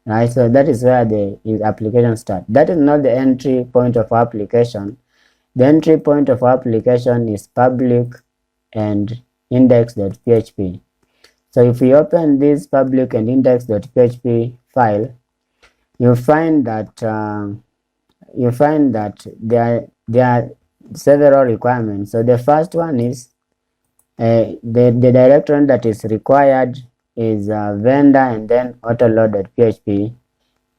S1: right? So that is where the application starts. That is not the entry point of application. The entry point of application is public and index.php. So if we open this public and index.php file, you find that there are several requirements. So the first one is the directory that is required is vendor and then autoload.php.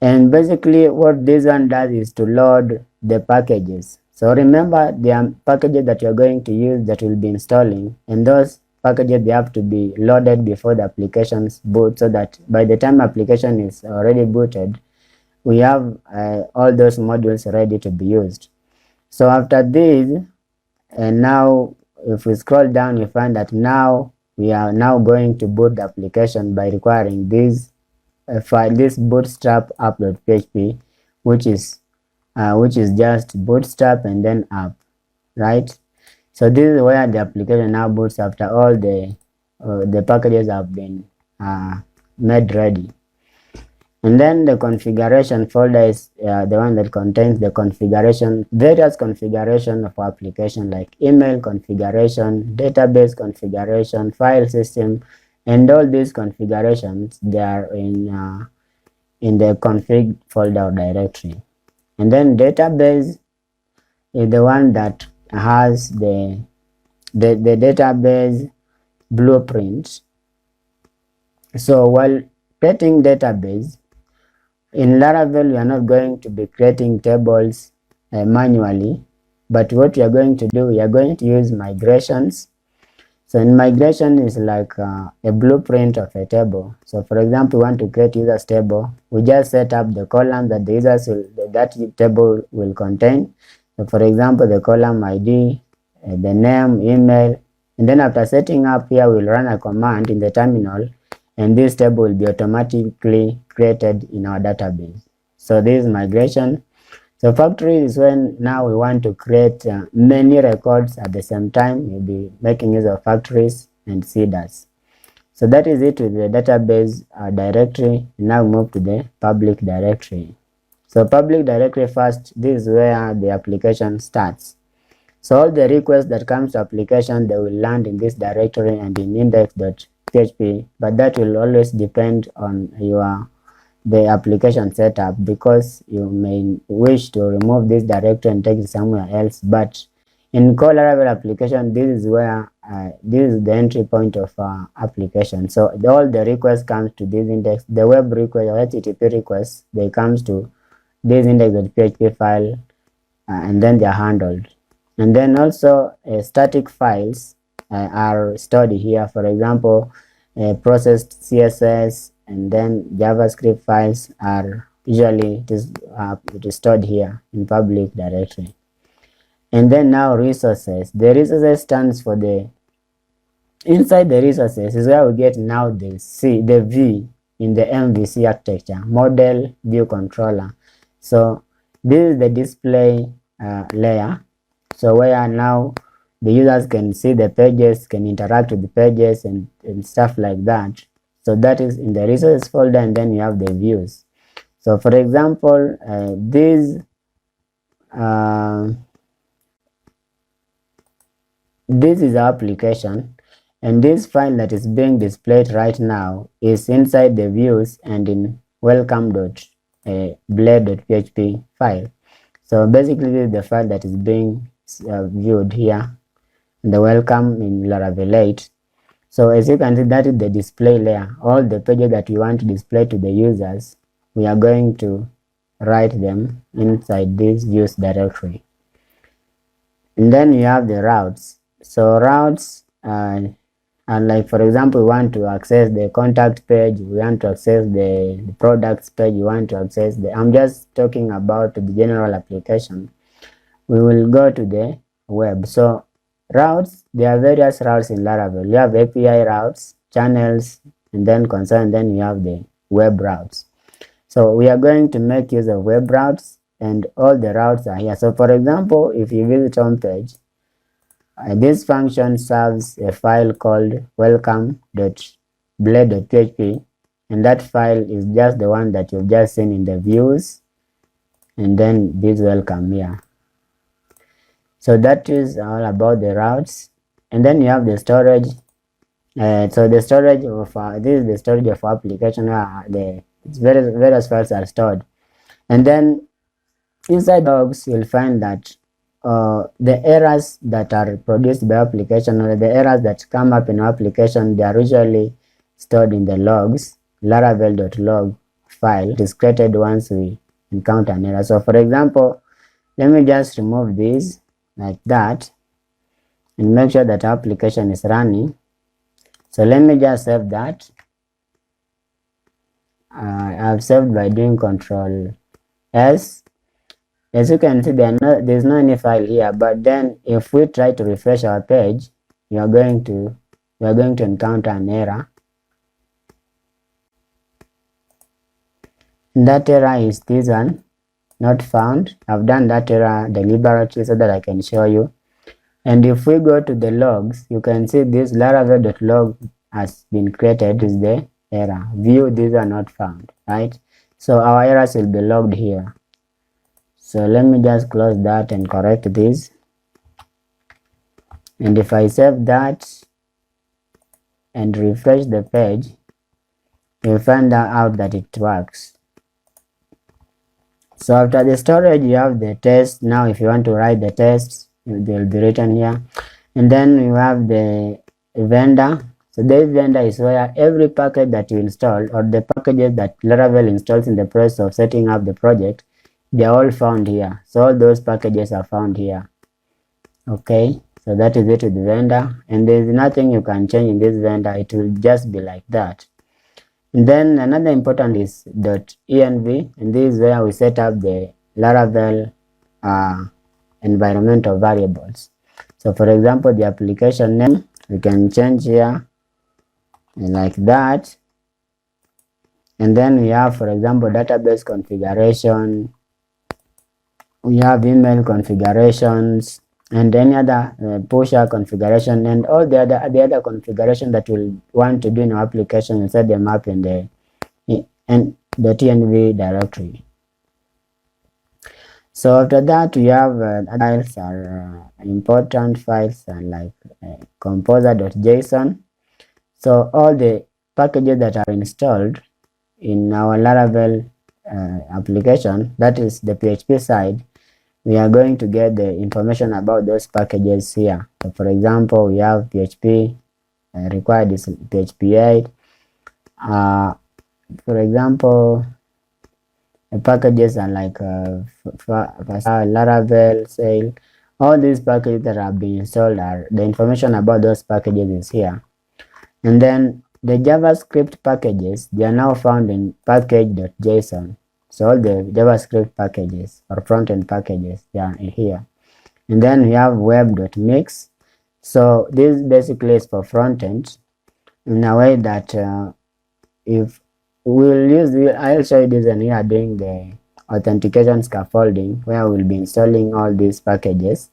S1: And basically what this one does is to load the packages. So remember, there are packages that you're going to use that will be installing, and those packages, they have to be loaded before the applications boot, so that by the time application is already booted, we have all those modules ready to be used. So after this, and now if we scroll down, you find that now we are now going to boot the application by requiring this file, this bootstrap app.php, which is just bootstrap and then app, right? So this is where the application now boots after all the packages have been made ready. And then the configuration folder is the one that contains the configuration, various configuration of application, like email configuration, database configuration, file system, and all these configurations, they are in the config folder directory. And then database is the one that has the database blueprint. So while creating database, in Laravel, we are not going to be creating tables manually, but what we are going to do, we are going to use migrations. So in migration is like a blueprint of a table. So for example, we want to create users table. We just set up the column that the users that table will contain. So for example, the column ID, the name, email, and then after setting up here, we'll run a command in the terminal, and this table will be automatically created in our database. So this is migration. So factory is when now we want to create many records at the same time. We'll be making use of factories and seeders. So that is it with the database directory. Now move to the public directory. So public directory first, this is where the application starts. So all the requests that comes to application, they will land in this directory and in index.php, but that will always depend on the application setup, because you may wish to remove this directory and take it somewhere else. But in core Laravel application, this is where this is the entry point of application. So all the requests comes to this index. The web request or HTTP requests, they comes to this index.php file, and then they are handled. And then also static files are stored here. For example, processed CSS and then JavaScript files are usually stored here in public directory. And then now resources. The resources stands for inside the resources is where we get now the V in the MVC architecture, model view controller. So this is the display layer. So where now the users can see the pages, can interact with the pages and stuff like that. So that is in the resources folder, and then you have the views. So for example, this is our application, and this file that is being displayed right now is inside the views and in welcome.blade.php file. So basically this is the file that is being viewed here, the welcome in Laravel 8. So as you can see, that is the display layer. All the pages that we want to display to the users, we are going to write them inside this views directory. And then you have the routes. So routes and like for example, we want to access the contact page, we want to access the products page, we want to access I'm just talking about the general application. We will go to the web. So routes, there are various routes in Laravel. You have API routes, channels, and then console, and then you have the web routes. So we are going to make use of web routes, and all the routes are here. So for example, if you visit home page, this function serves a file called welcome.blade.php, and that file is just the one that you've just seen in the views, and then this welcome here. So that is all about the routes. And then you have the storage. So the storage of this is the storage of application where the various files are stored. And then inside logs, you'll find that the errors that are produced by application, or the errors that come up in application, they are usually stored in the logs. Laravel.log file is created once we encounter an error. So for example, let me just remove this like that and make sure that our application is running. So let me just save that. I've saved by doing Control S. As you can see, there's no any file here, but then if we try to refresh our page, we are going to encounter an error. That error is this one, not found. I've done that error deliberately so that I can show you. And if we go to the logs, you can see this laravel.log has been created. Is the error view, these are not found, right? So our errors will be logged here. So let me just close that and correct this. And if I save that and refresh the page, you'll find out that it works. So after the storage, you have the test. Now if you want to write the tests, they'll be written here. And then you have the vendor. So the vendor is where every package that you install, or the packages that Laravel installs in the process of setting up the project, they're all found here. So all those packages are found here. Okay, so that is it with the vendor, and there's nothing you can change in this vendor. It will just be like that. And then another important is .env, and this is where we set up the Laravel environmental variables. So for example, the application name, we can change here like that. And then we have, for example, database configuration, we have email configurations, and any other pusher configuration, and all the other configuration that we'll want to do in our application and set them up in the .env directory. So after that, we have files are important files are like composer.json. So all the packages that are installed in our Laravel application, that is the PHP side, we are going to get the information about those packages here. So for example, we have PHP required is PHP 8. For example, the packages are like Laravel, Sail. All these packages that have been installed, are the information about those packages is here. And then the JavaScript packages, they are now found in package.json. So all the JavaScript packages or front-end packages, they are here. And then we have web.mix. So this basically is for front-end in a way that if I'll show you this, and we are doing the authentication scaffolding, where we'll be installing all these packages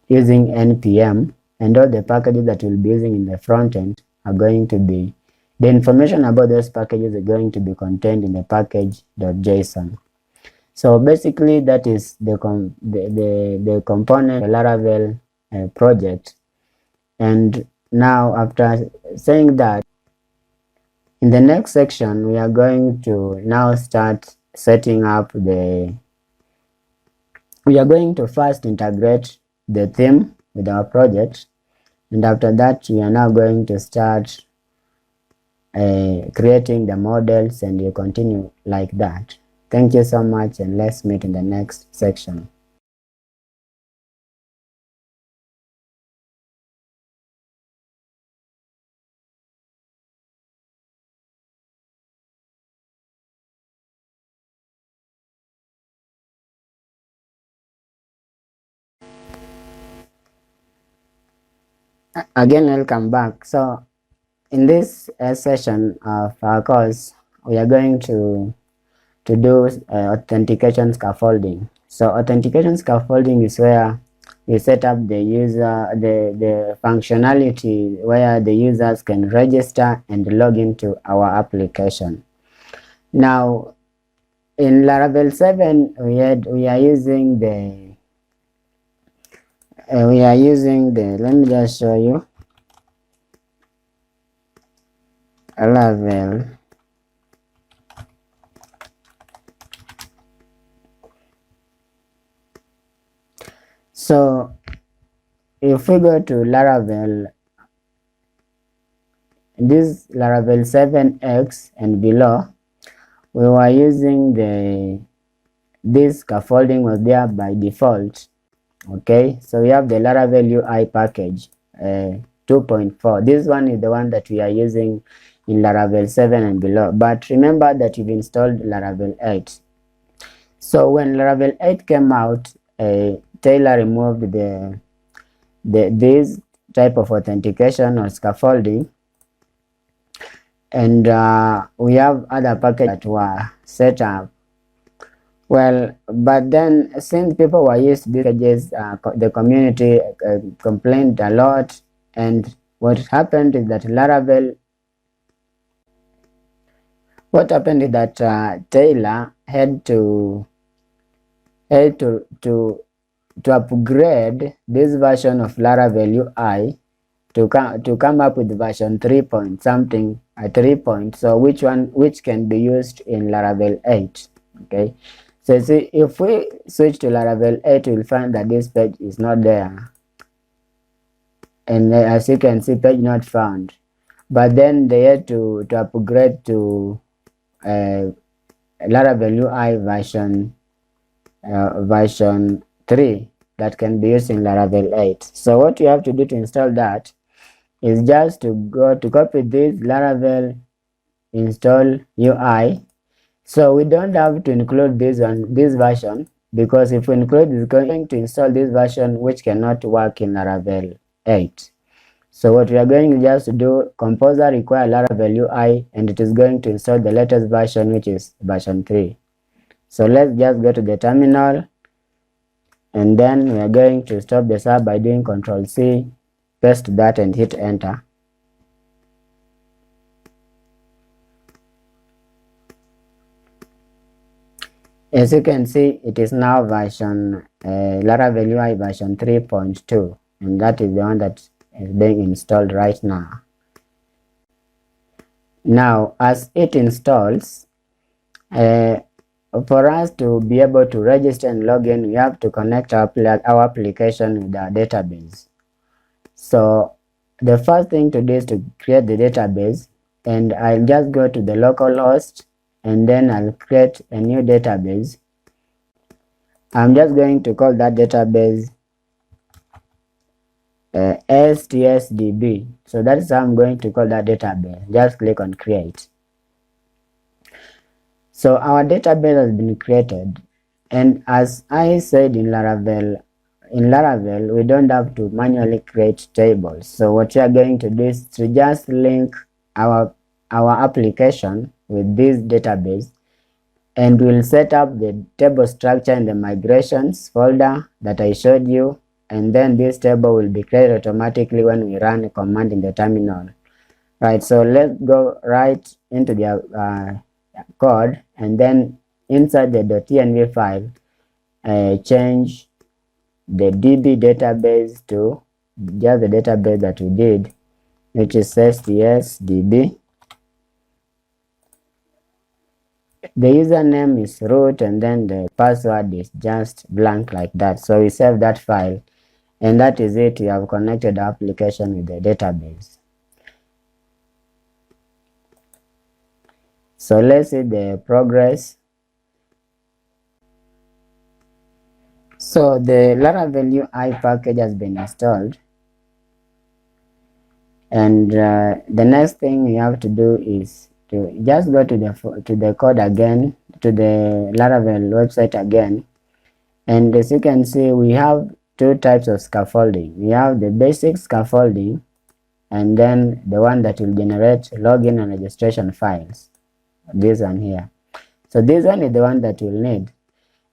S1: using npm, and all the packages that we'll be using in the front end are going to be, the information about those packages are going to be contained in the package.json. So basically that is the component, the Laravel project. And now after saying that, in the next section, we are going to now start setting up we are going to first integrate the theme with our project. And after that, we are now going to start creating the models, and you continue like that. Thank you so much, and let's meet in the next section. Again, welcome back. So in this session of our course, we are going to do authentication scaffolding. So authentication scaffolding is where we set up the user, the functionality where the users can register and log into our application. Now, in Laravel 7, we are using the let me just show you Laravel. So if we go to Laravel, this Laravel 7x and below, we were using this scaffolding was there by default. Okay, so we have the Laravel UI package 2.4. This one is the one that we are using in Laravel 7 and below, but remember that you've installed Laravel 8. So when Laravel 8 came out, Taylor removed this type of authentication or scaffolding, and we have other packages that were set up. Well, but then since people were used to these packages, the community complained a lot, and what happened is that Taylor had to upgrade this version of Laravel UI to come up with version 3 point something, 3 point, so which can be used in Laravel 8. Okay, so see, if we switch to Laravel 8, we'll find that this page is not there, and as you can see, page not found. But then they had to upgrade to Laravel UI version 3 that can be used in Laravel 8. So what you have to do to install that is just to go to copy this Laravel install UI. So we don't have to include this version, because if we include, it's going to install this version which cannot work in Laravel 8. So what we are going to just do, composer require Laravel UI, and it is going to install the latest version, which is version 3. So let's just go to the terminal, and then we are going to stop the sub by doing Ctrl+C, paste that and hit enter. As you can see, it is now version Laravel UI version 3.2, and that is the one that is being installed right now. Now, as it installs, for us to be able to register and log in, we have to connect our application with our database. So the first thing to do is to create the database, and I'll just go to the local host, and then I'll create a new database. I'm just going to call that database STSDB. So that's how I'm going to call that database. Just click on create. So our database has been created, and as I said in Laravel, we don't have to manually create tables. So what we are going to do is to just link our application with this database, and we'll set up the table structure in the migrations folder that I showed you, and then this table will be created automatically when we run a command in the terminal. Right, so let's go right into the code, and then inside the .env file, change the DB database to just the database that we did, which is STSDB. The username is root, and then the password is just blank like that. So we save that file, and that is it. We have connected the application with the database. So let's see the progress. So the Laravel UI package has been installed, and the next thing we have to do is to just go to the code again, to the Laravel website again, and as you can see, we have two types of scaffolding. We have the basic scaffolding, and then the one that will generate login and registration files, this one here. So this one is the one that we'll need,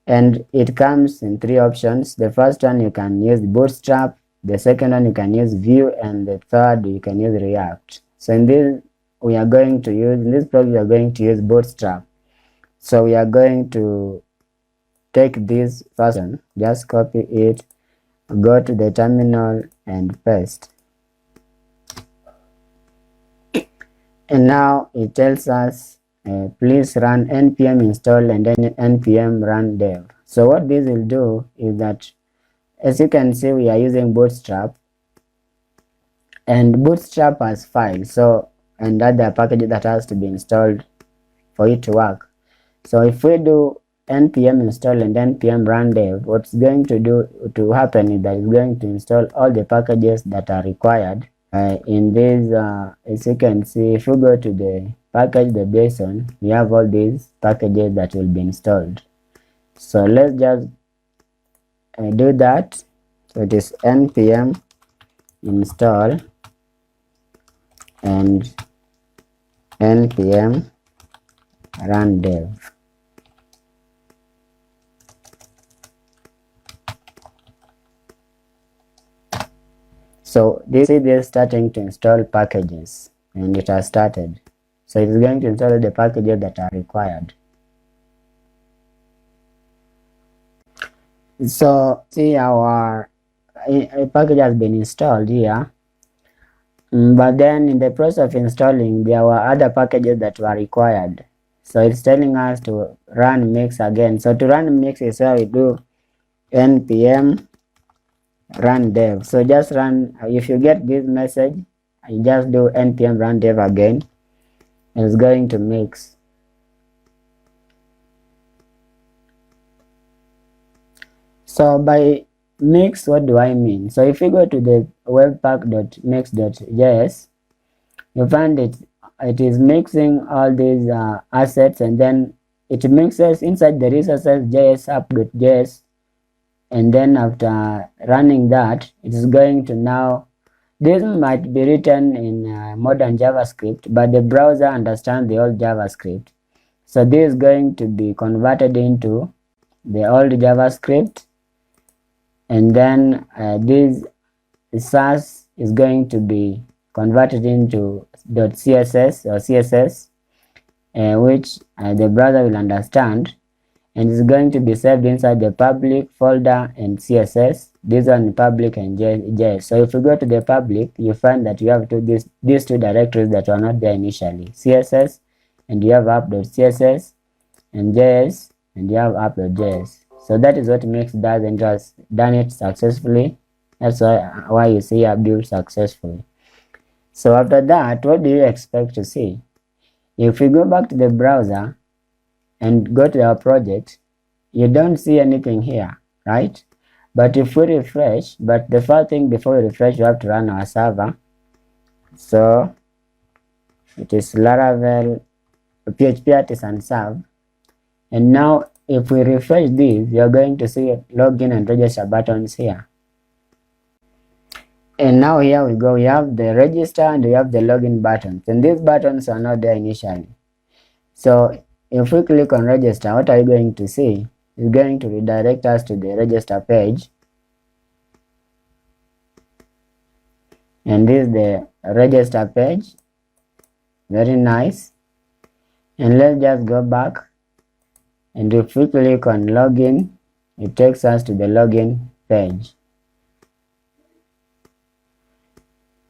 S1: and it comes in 3 options. The first one you can use Bootstrap, the second one you can use Vue, and the third you can use React. So in this we are going to use, in this project we are going to use Bootstrap. So we are going to take this first one, just copy it, go to the terminal and paste. And now it tells us please run npm install and then npm run dev. So what this will do is that, as you can see, we are using Bootstrap, and Bootstrap has files, so, and other packages that has to be installed for it to work. So if we do npm install and npm run dev, what's going to happen is that it's going to install all the packages that are required. In this, as you can see, if you go to the package.json, we have all these packages that will be installed. So let's just do that. So it is npm install and npm run dev. So this is starting to install packages, and it has started. So it is going to install the packages that are required. So see, our package has been installed here, but then in the process of installing there were other packages that were required. So it's telling us to run mix again. So to run mix is where we do npm run dev. So just run, if you get this message, you just do npm run dev again, and it's going to mix. So by mix, what do I mean? So if you go to the webpack.mix.js, you find it is mixing all these assets, and then it mixes inside the resources js app.js, and then after running that, it is going to now, this might be written in modern JavaScript, but the browser understands the old JavaScript. So this is going to be converted into the old JavaScript, and then this SAS is going to be converted into .css or CSS, which the browser will understand, and is going to be saved inside the public folder and CSS. This one public and JS. So if you go to the public, you find that you have these two directories that were not there initially, CSS, and you have app.css, and JS, and you have app.js. So that is what Mix does, and it has done it successfully. That's why you see a build successfully. So after that, what do you expect to see? If we go back to the browser and go to our project, you don't see anything here, right? But if we refresh, but the first thing before we refresh, we have to run our server. So it is Laravel PHP artisan serve, and now if we refresh this, you're going to see login and register buttons here. And now here we go, we have the register and we have the login buttons, and these buttons are not there initially. So if we click on register, what are you going to see? It's going to redirect us to the register page, and this is the register page. Very nice. And let's just go back, and if we click on login, it takes us to the login page.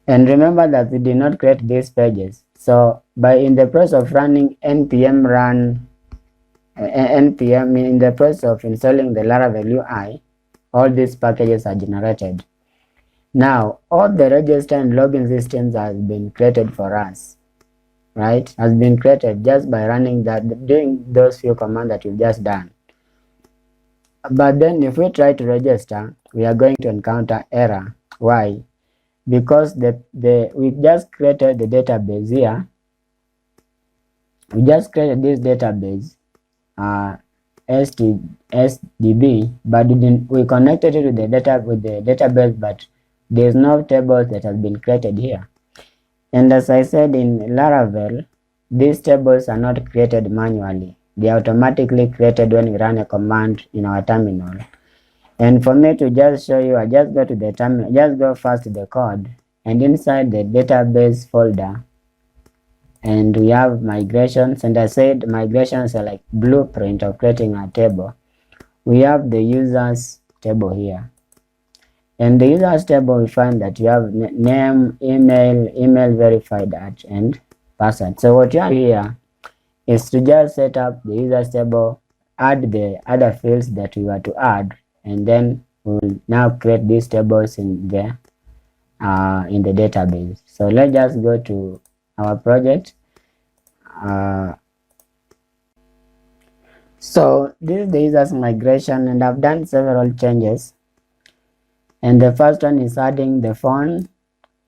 S1: And remember that we did not create these pages. So in the process of running npm run in the process of installing the Laravel UI, all these packages are generated. Now all the register and login systems has been created for us, right? Has been created just by running that, doing those few commands that you've just done. But then if we try to register, we are going to encounter error. Why? Because we just created the database here. We just created this database SDB, but we connected it with the database, but there's no table that has been created here. And as I said, in Laravel, these tables are not created manually. They are automatically created when we run a command in our terminal. And for me to just show you, I just go to the terminal, just go first to the code, and inside the database folder, and we have migrations. And I said migrations are like blueprint of creating a table. We have the users table here. In the users table, we find that you have name, email verified at, and password. So what you have here is to just set up the users table, add the other fields that we want to add, and then we'll now create these tables in the database. So let's just go to our project. So this is the users migration, and I've done several changes. And the first one is adding the phone,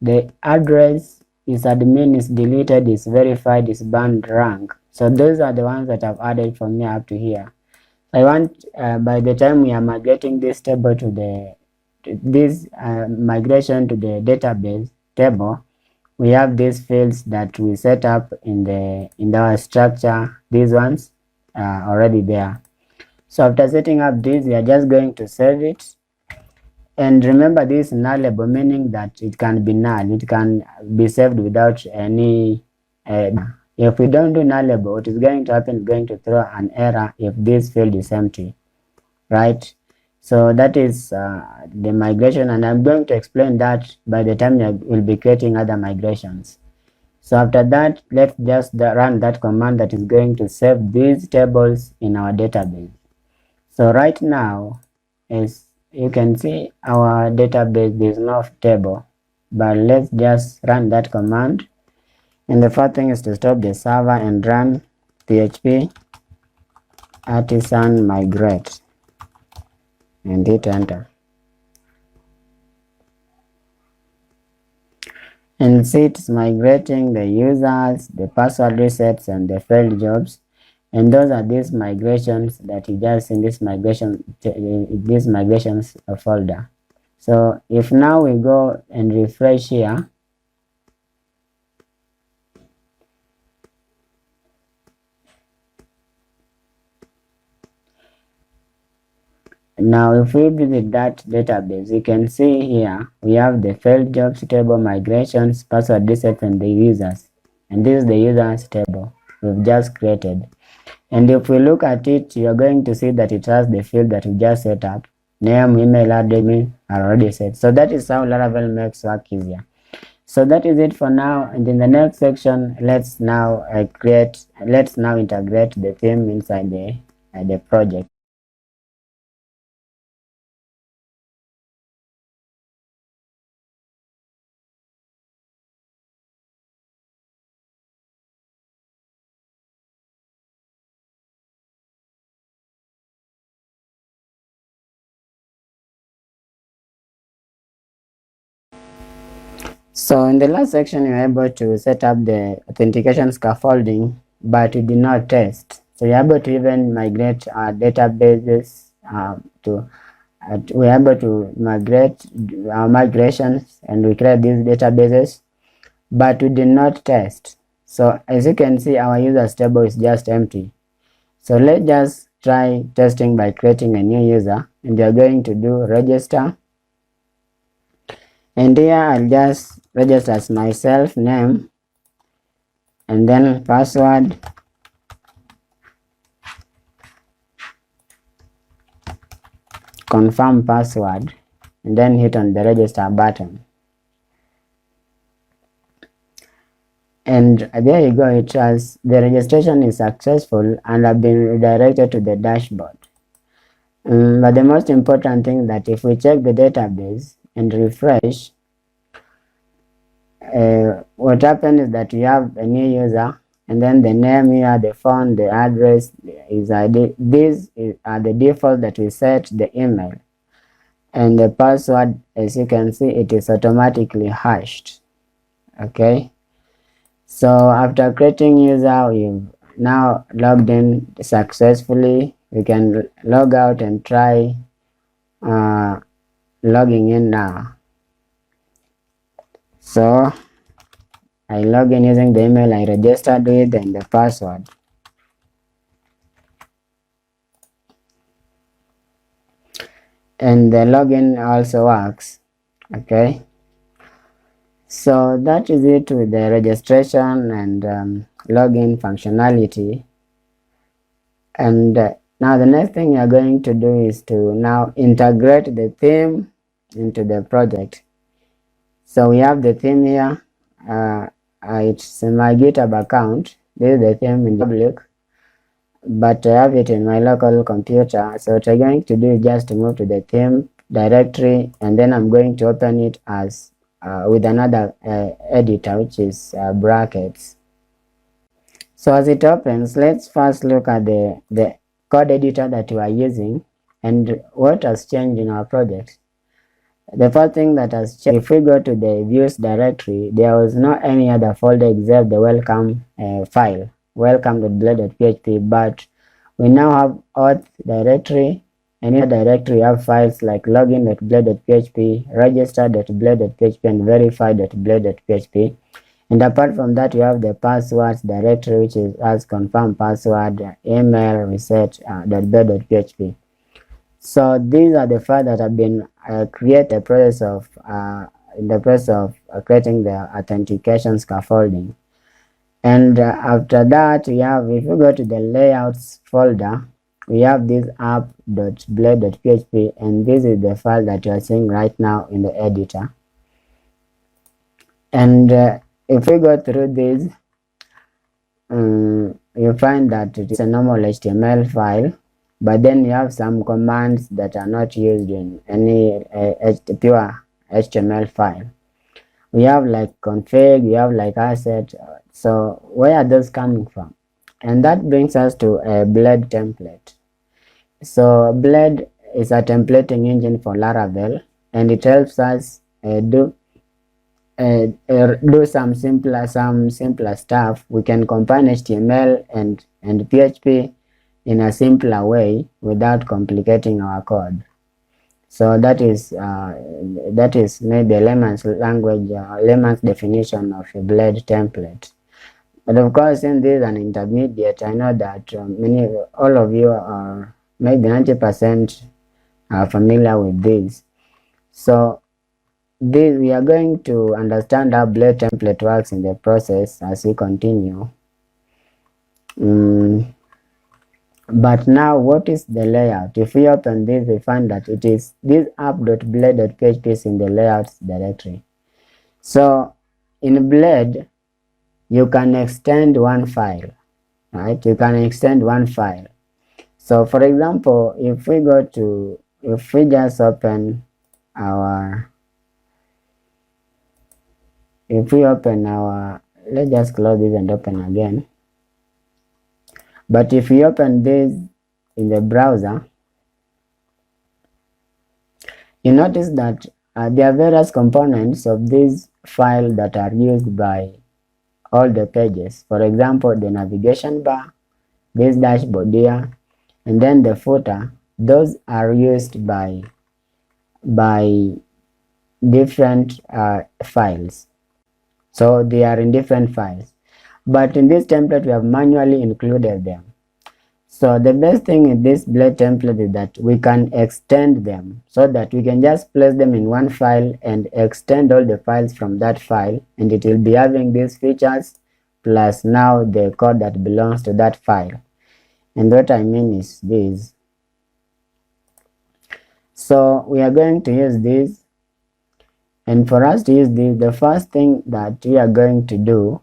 S1: the address is admin, is deleted, is verified, is banned, rank. So those are the ones that I've added from here up to here. I want by the time we are migrating this table to the migration to the database table, we have these fields that we set up in our structure. These ones are already there. So after setting up this, we are just going to save it. And remember, this nullable, meaning that it can be null, it can be saved without any if we don't do nullable, what is going to happen is going to throw an error if this field is empty, right? So that is the migration, and I'm going to explain that by the time we'll be creating other migrations. So after that, let's just run that command that is going to save these tables in our database. So right now, as you can see, our database, there is no table, but let's just run that command. And the first thing is to stop the server and run php artisan migrate and hit enter. And see, it's migrating the users, the password resets, and the failed jobs. And those are these migrations that you just in this migrations folder. So if now we go and refresh here, now if we visit that database, you can see here we have the failed jobs table, migrations, password resets, and the users. And this is the users table we've just created. And if we look at it, you're going to see that it has the field that we just set up. Name, email, address are already set. So that is how Laravel makes work easier. So that is it for now. And in the next section, let's now integrate the theme inside the project. So in the last section, you're able to set up the authentication scaffolding, but we did not test. So you're able to even migrate our databases we're able to migrate our migrations, and we create these databases, but we did not test. So as you can see, our users table is just empty. So let's just try testing by creating a new user, and you're going to do register. And here I'll just register as myself, name, and then password, confirm password, and then hit on the register button. And there you go, it says the registration is successful and have been redirected to the dashboard. But the most important thing that if we check the database and refresh, what happened is that we have a new user, and then the name here, the phone, the address is ID. These are the default that we set, the email, and the password, as you can see, it is automatically hashed. Okay, so after creating user, we've now logged in successfully. We can log out and try logging in now. So I log in using the email I registered with and the password. And the login also works. Okay, so that is it with the registration and login functionality. And now the next thing you're going to do is to now integrate the theme into the project. So we have the theme here. It's in my GitHub account. This is the theme in public, but I have it in my local computer. So what I'm going to do is just to move to the theme directory, and then I'm going to open it as with another editor, which is brackets. So as it opens, let's first look at the code editor that we are using and what has changed in our project. The first thing that has changed, if we go to the views directory, there was no any other folder except the welcome file, welcome.blade.php, but we now have auth directory, and in the directory we have files like login.blade.php, register.blade.php, and verify.blade.php. And apart from that, you have the passwords directory, which is as confirm password, email, reset.blade.php. So these are the files that have been created in the process of creating the authentication scaffolding. And after that, we have, if you go to the layouts folder, we have this app.blade.php, and this is the file that you are seeing right now in the editor. And if we go through this, you find that it is a normal HTML file, but then you have some commands that are not used in any pure HTML file. We have like config, we have like asset. So where are those coming from? And that brings us to a Blade template. So Blade is a templating engine for Laravel, and it helps us do some simpler stuff. We can combine HTML and PHP in a simpler way without complicating our code. So that is maybe a layman's language, layman's definition of a Blade template. But of course, since this is an intermediate, I know that all of you are maybe 90% are familiar with this. So we are going to understand how Blade template works in the process as we continue. But now, what is the layout? If we open this, we find that it is this app.blade.php is in the layouts directory. So in Blade, you can extend one file, right? You can extend one file. So for example, if we just open our, let's just close this and open again. But if you open this in the browser, you notice that there are various components of this file that are used by all the pages. For example, the navigation bar, this dashboard here, and then the footer. Those are used by different files. So they are in different files. But in this template, we have manually included them. So the best thing in this Blade template is that we can extend them, so that we can just place them in one file and extend all the files from that file, and it will be having these features plus now the code that belongs to that file. And what I mean is this. So we are going to use this, and for us to use this, the first thing that we are going to do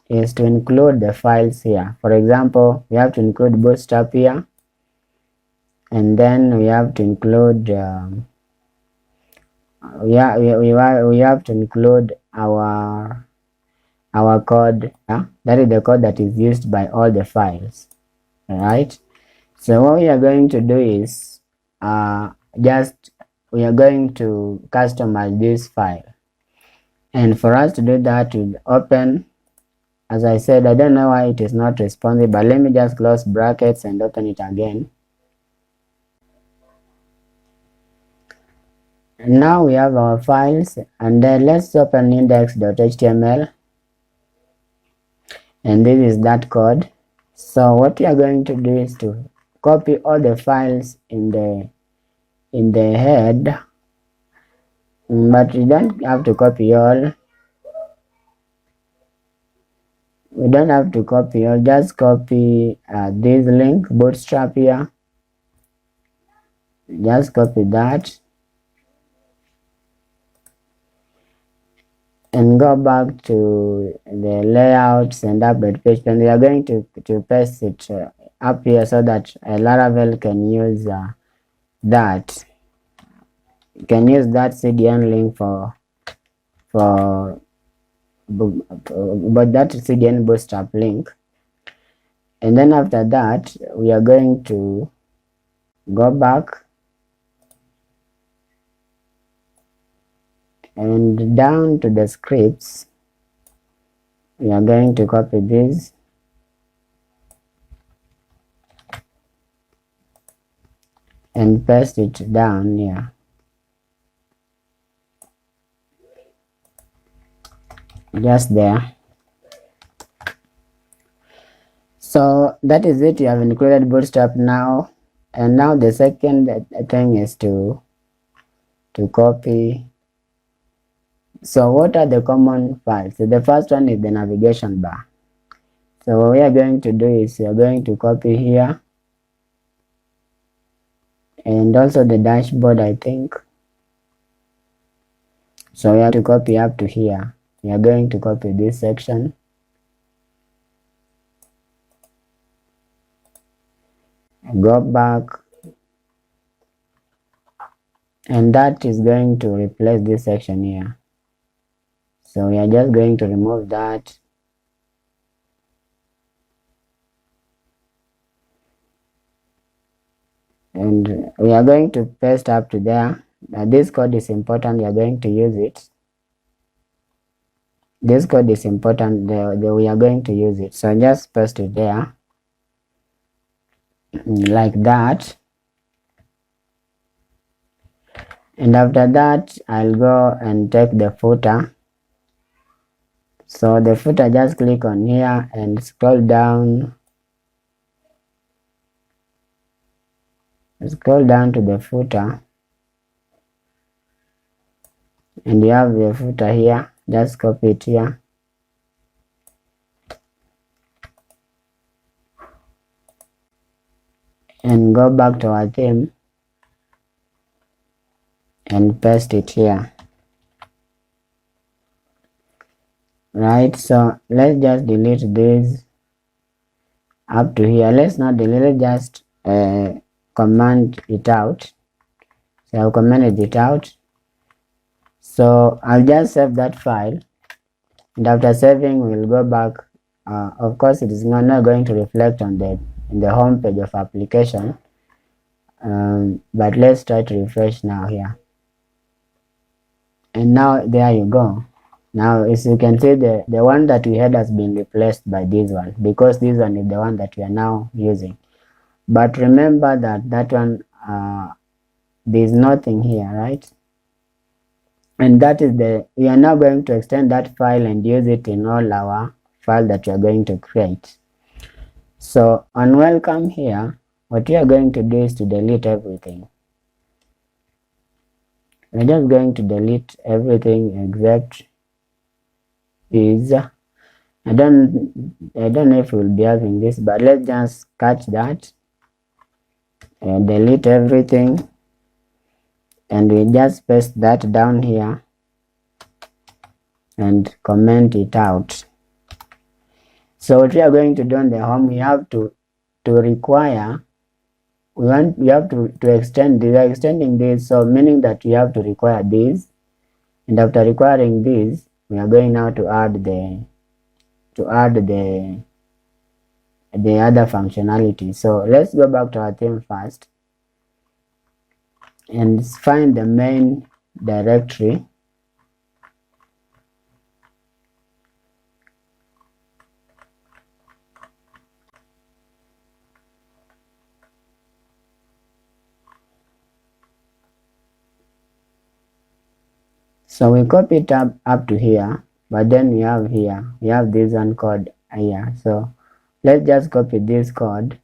S1: is to include the files here. For example, we have to include Bootstrap here, and then we have to include we have to include our code. That is the code that is used by all the files. All right. So what we are going to do is we are going to customize this file, and for us to do that, we'll open. As I said, I don't know why it is not responsive, but let me just close brackets and open it again. And now we have our files, and then let's open index.html. and this is that code. So what we are going to do is to copy all the files in the head, but you don't have to copy all. We don't have to copy all, just copy this link bootstrap here. Just copy that and go back to the layouts and update page, and we are going to paste it up here so that Laravel can use that. You can use that CDN link for but that CDN bootstrap link. And then after that, we are going to go back and down to the scripts. We are going to copy this and paste it down here. Just there. So that is it. You have included bootstrap now, and now the second thing is to copy. So what are the common files? So the first one is the navigation bar. So what we are going to do is we are going to copy here, and also the dashboard, I think. So we have to copy up to here. We are going to copy this section. Go back, and that is going to replace this section here. So we are just going to remove that. And we are going to paste up to there. This code is important. We are going to use it. This code is important. We are going to use it. So just paste it there like that. And after that, I'll go and take the footer. So the footer, just click on here and scroll down. Scroll down to the footer. And you have the footer here. Just copy it here. And go back to our theme and paste it here. Right, so let's just delete this up to here. Let's not delete it, just command it out. So I'll command it out. So I'll just save that file, and after saving, we'll go back. Of course, it is not going to reflect on the home page of application, but let's try to refresh now here. And now there you go. Now, as you can see, the one that we had has been replaced by this one, because this one is the one that we are now using. But remember that one, there's nothing here, right? And that is we are now going to extend that file and use it in all our files that we are going to create. So on welcome here, what we are going to do is to delete everything. We're just going to delete everything except is, I don't know if we'll be having this, but let's just catch that and delete everything, and we just paste that down here and comment it out. So what we are going to do on the home, we have to require, we have to extend this. We are extending this, so meaning that we have to require this, and after requiring this, we are going now to add the other functionality. So let's go back to our theme first and find the main directory. So we copy it up to here, but then we have here, we have this one called here. So let's just copy this code.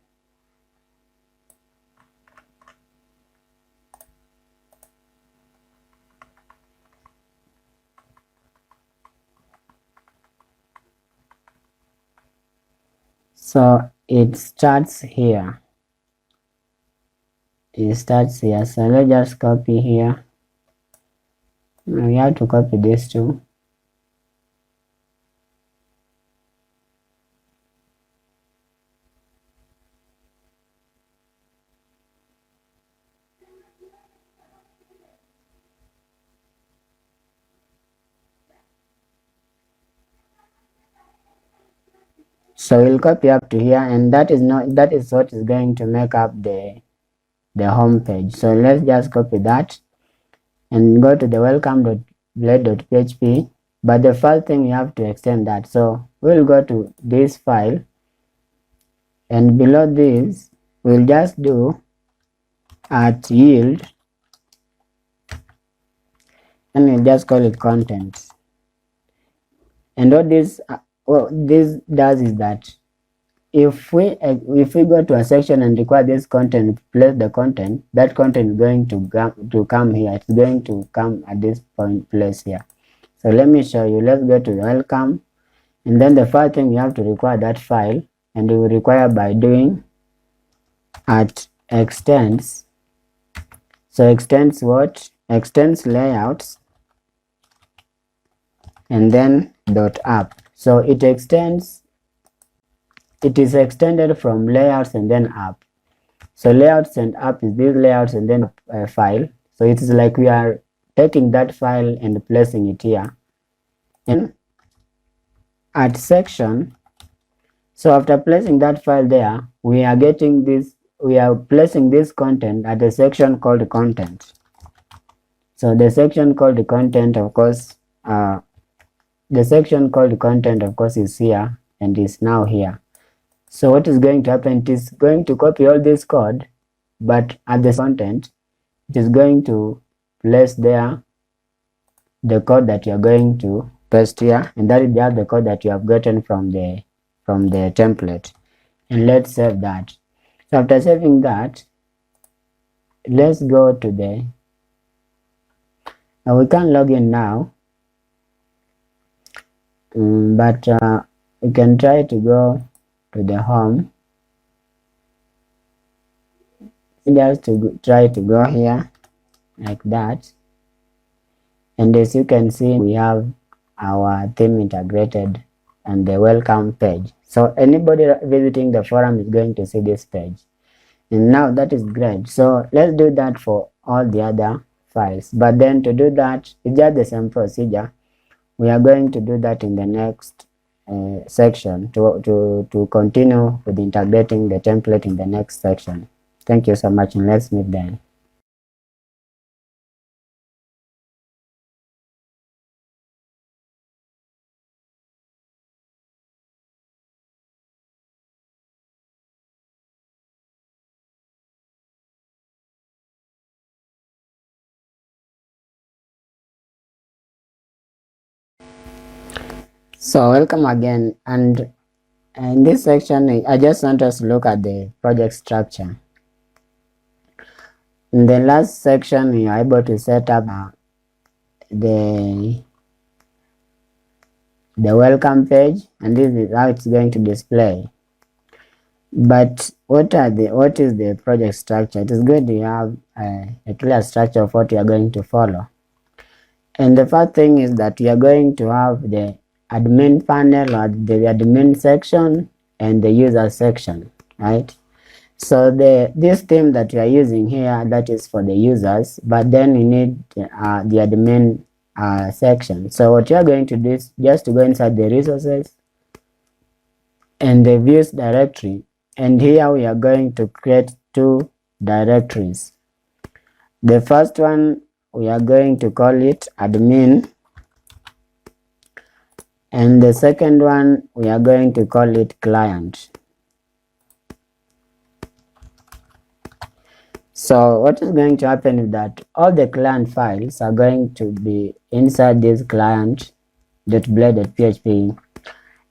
S1: So it starts here. It starts here. So let's just copy here. We have to copy this too. So we'll copy up to here, and that is what is going to make up the home page. So let's just copy that and go to the welcome.blade.php. But the first thing you have to extend that. So we'll go to this file, and below this we'll just do at yield, and we'll just call it contents. And what this does is that if we go to a section and require this content, place the content, that content is going to come here. It's going to come at this point place here. So let me show you. Let's go to welcome, and then the first thing you have to require that file, and you will require by doing at extends. So extends what? Extends layouts, and then dot app. So it extends. It is extended from layouts and then app. So layouts and app is this layouts and then a file. So it is like we are taking that file and placing it here. And at section, so after placing that file there, we are getting this, we are placing this content at a section called content. So the section called the content, of course, is here and is now here. So what is going to happen? It is going to copy all this code, but at the content, it is going to place there the code that you are going to paste here, and that is the code that you have gotten from the template. And let's save that. So after saving that, let's go to the, we can log in now, but we can try to go to the home. Just to try to go here like that, and as you can see, we have our theme integrated and the welcome page. So anybody visiting the forum is going to see this page, and now that is great. So let's do that for all the other files, but then to do that, it's just the same procedure. We are going to do that in the next section to continue with integrating the template in the next section. Thank you so much, and let's meet then. So welcome again, and in this section I just want us to look at the project structure. In the last section we are able to set up the welcome page, and this is how it's going to display. But what is the project structure? It is good to have a clear structure of what you are going to follow. And the first thing is that you are going to have the admin panel or the admin section and the user section, right? So this theme that you are using here, that is for the users, but then you need the admin section. So what you are going to do is just to go inside the resources and the views directory, and here we are going to create two directories. The first one, we are going to call it admin, and the second one, we are going to call it client. So what is going to happen is that all the client files are going to be inside this client.blade.php,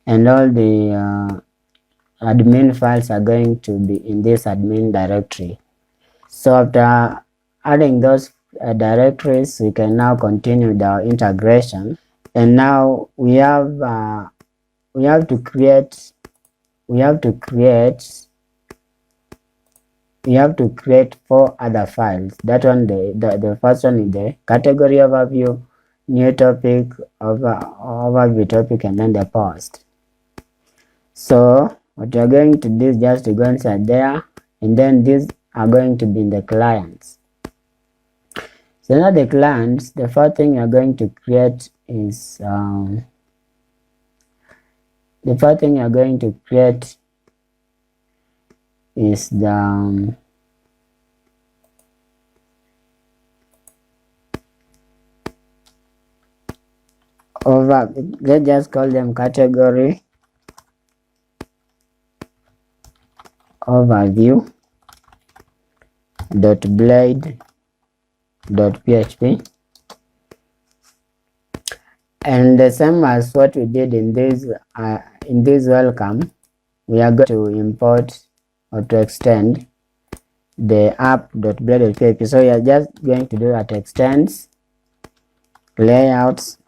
S1: and all the admin files are going to be in this admin directory. So after adding those directories, we can now continue with our integration. And now we have to create 4 other files. That one, the first one is the category overview, new topic, overview topic, and then the post. So what you're going to do is just to go inside there, and then these are going to be in the clients. So now the clients, the first thing you're going to create is the let's just call them category overview .blade.php, and the same as what we did in this welcome, we are going to import or to extend the app.blade.php. So we are just going to do that extends layouts.app,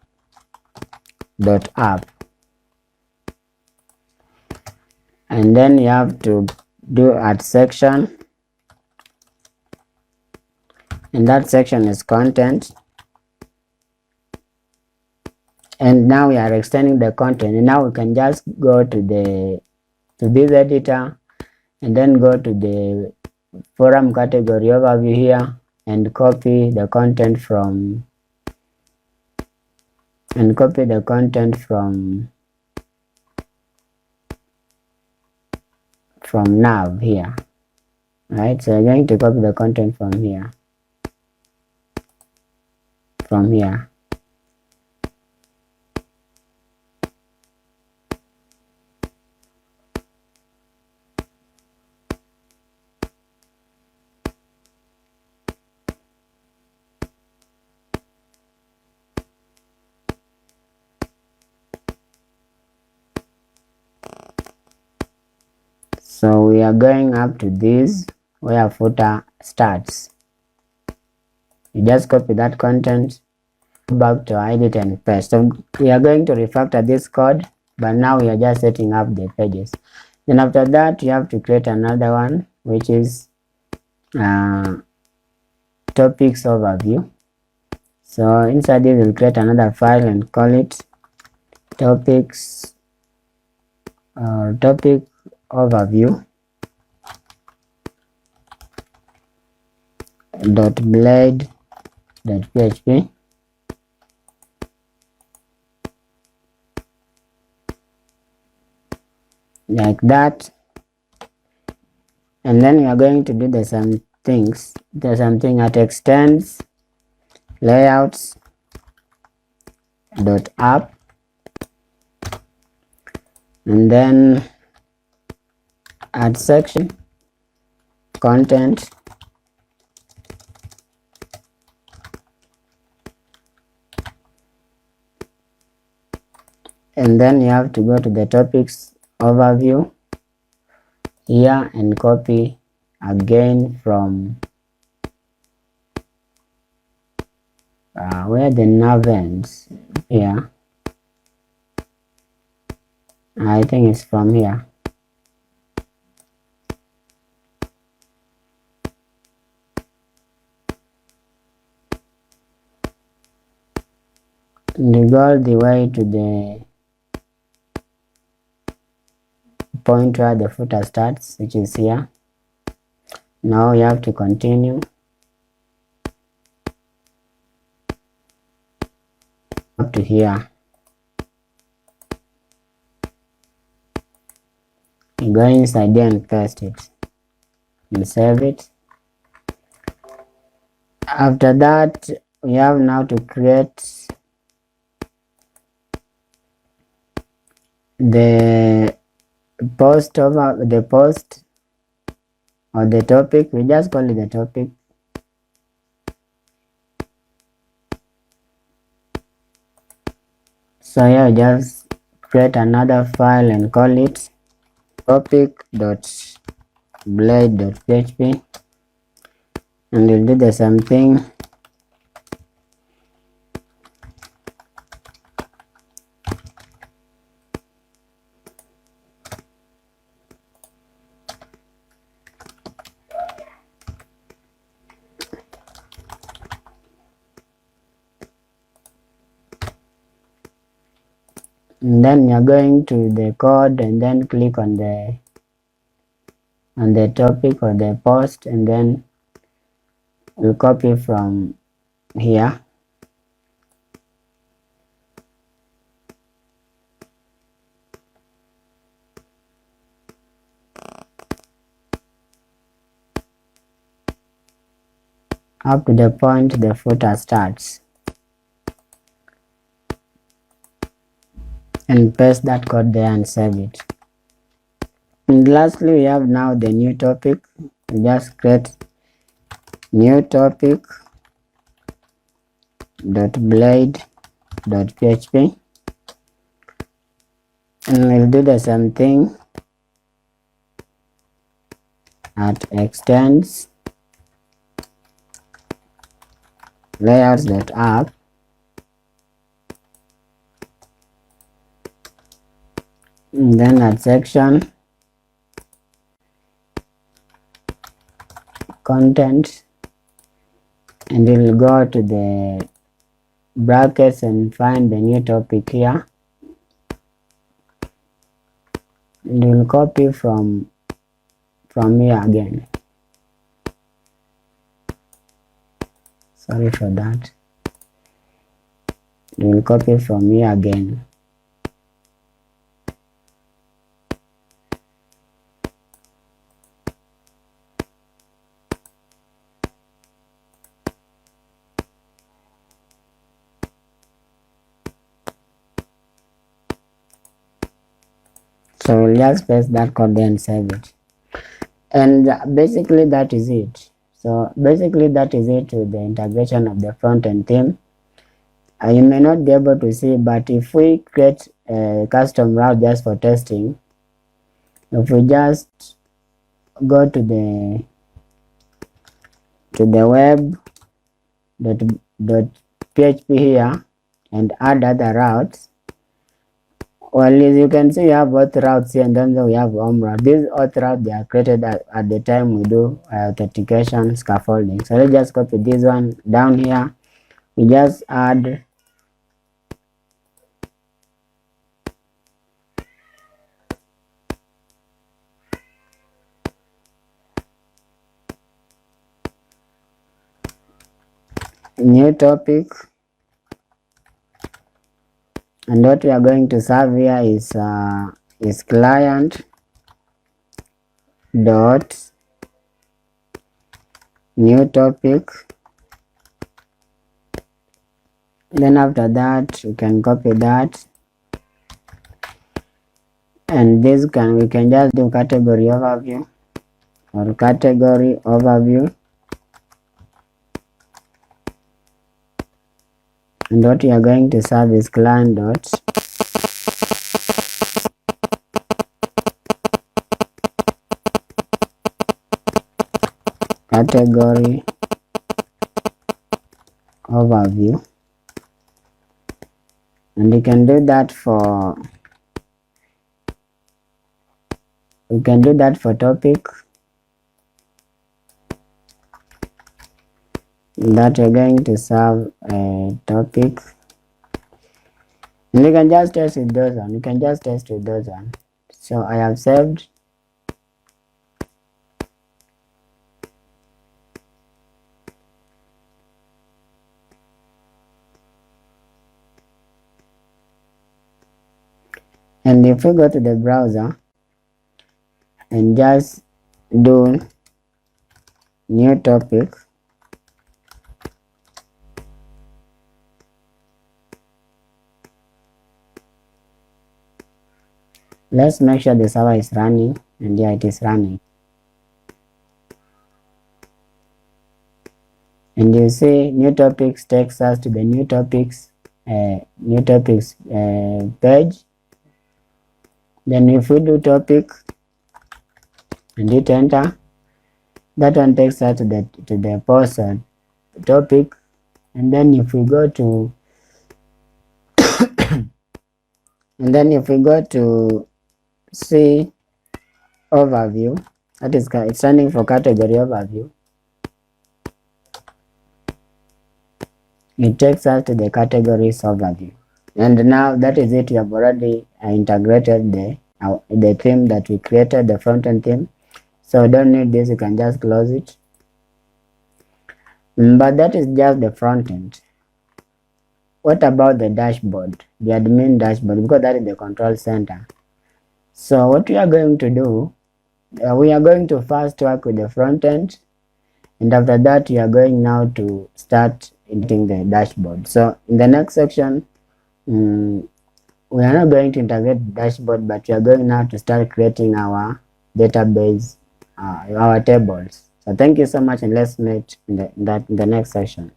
S1: and then you have to do at section, and that section is content. And now we are extending the content, and now we can just go to this editor and then go to the forum category overview here and copy the content from nav here, right? So we're going to copy the content from here. So we are going up to this where footer starts. You just copy that content, go back to edit and paste. So we are going to refactor this code, but now we are just setting up the pages. Then after that, you have to create another one, which is topics overview. So inside this, we'll create another file and call it topics topic overview .blade.php, like that. And then we are going to do the same things. There's something at extends layouts.app, and then add section content, and then you have to go to the topics overview here and copy again from where the nav ends here. I think it's from here. And you go all the way to the point where the footer starts, which is here. Now you have to continue up to here. You go inside there and paste it and save it. After that, we have now to create the post or the topic. We just call it the topic. So here just create another file and call it topic.blade.php, and we'll do the same thing. And then you're going to the code and then click on the topic or the post, and then we'll copy from here. Up to the point the footer starts, and paste that code there and save it. And lastly, we have now the new topic. We just create new topic .blade.php, and we'll do the same thing at extends layouts.app, and then at section content, and we'll go to the brackets and find the new topic here, and we'll copy from here again. Sorry for that. We'll copy from here again. So we'll just paste that code and save it. And basically that is it. So basically that is it with the integration of the front-end theme. You may not be able to see, but if we create a custom route just for testing, if we just go to the web.php here and add other routes, well, as you can see, we have auth routes here, and then we have home route. These auth routes, they are created at the time we do authentication scaffolding. So let's just copy this one down here. We just add new topic, and what we are going to serve here is client dot new topic. Then after that we can copy that, and this we can just do category overview or category overview, and what we are going to serve is client dot category overview, and you can do that for topic that you're going to serve a topic, and you can just test with those one. So I have saved. And if we go to the browser and just do new topic, let's make sure the server is running, and yeah, it is running. And you see new topics takes us to the new topics page, Then if we do topic and hit enter, that one takes us to the person topic. And then if we go to see overview, that is it's standing for category overview, it takes us to the categories overview. And now that is it. We have already integrated the theme that we created, the front-end theme. So we don't need this, you can just close it. But that is just the front end. What about the dashboard, the admin dashboard, because that is the control center. So what we are going to do, we are going to first work with the front end, and after that we are going now to start editing the dashboard. So in the next section, we are not going to integrate the dashboard, but we are going now to start creating our database, our tables. So thank you so much, and let's meet in the next session.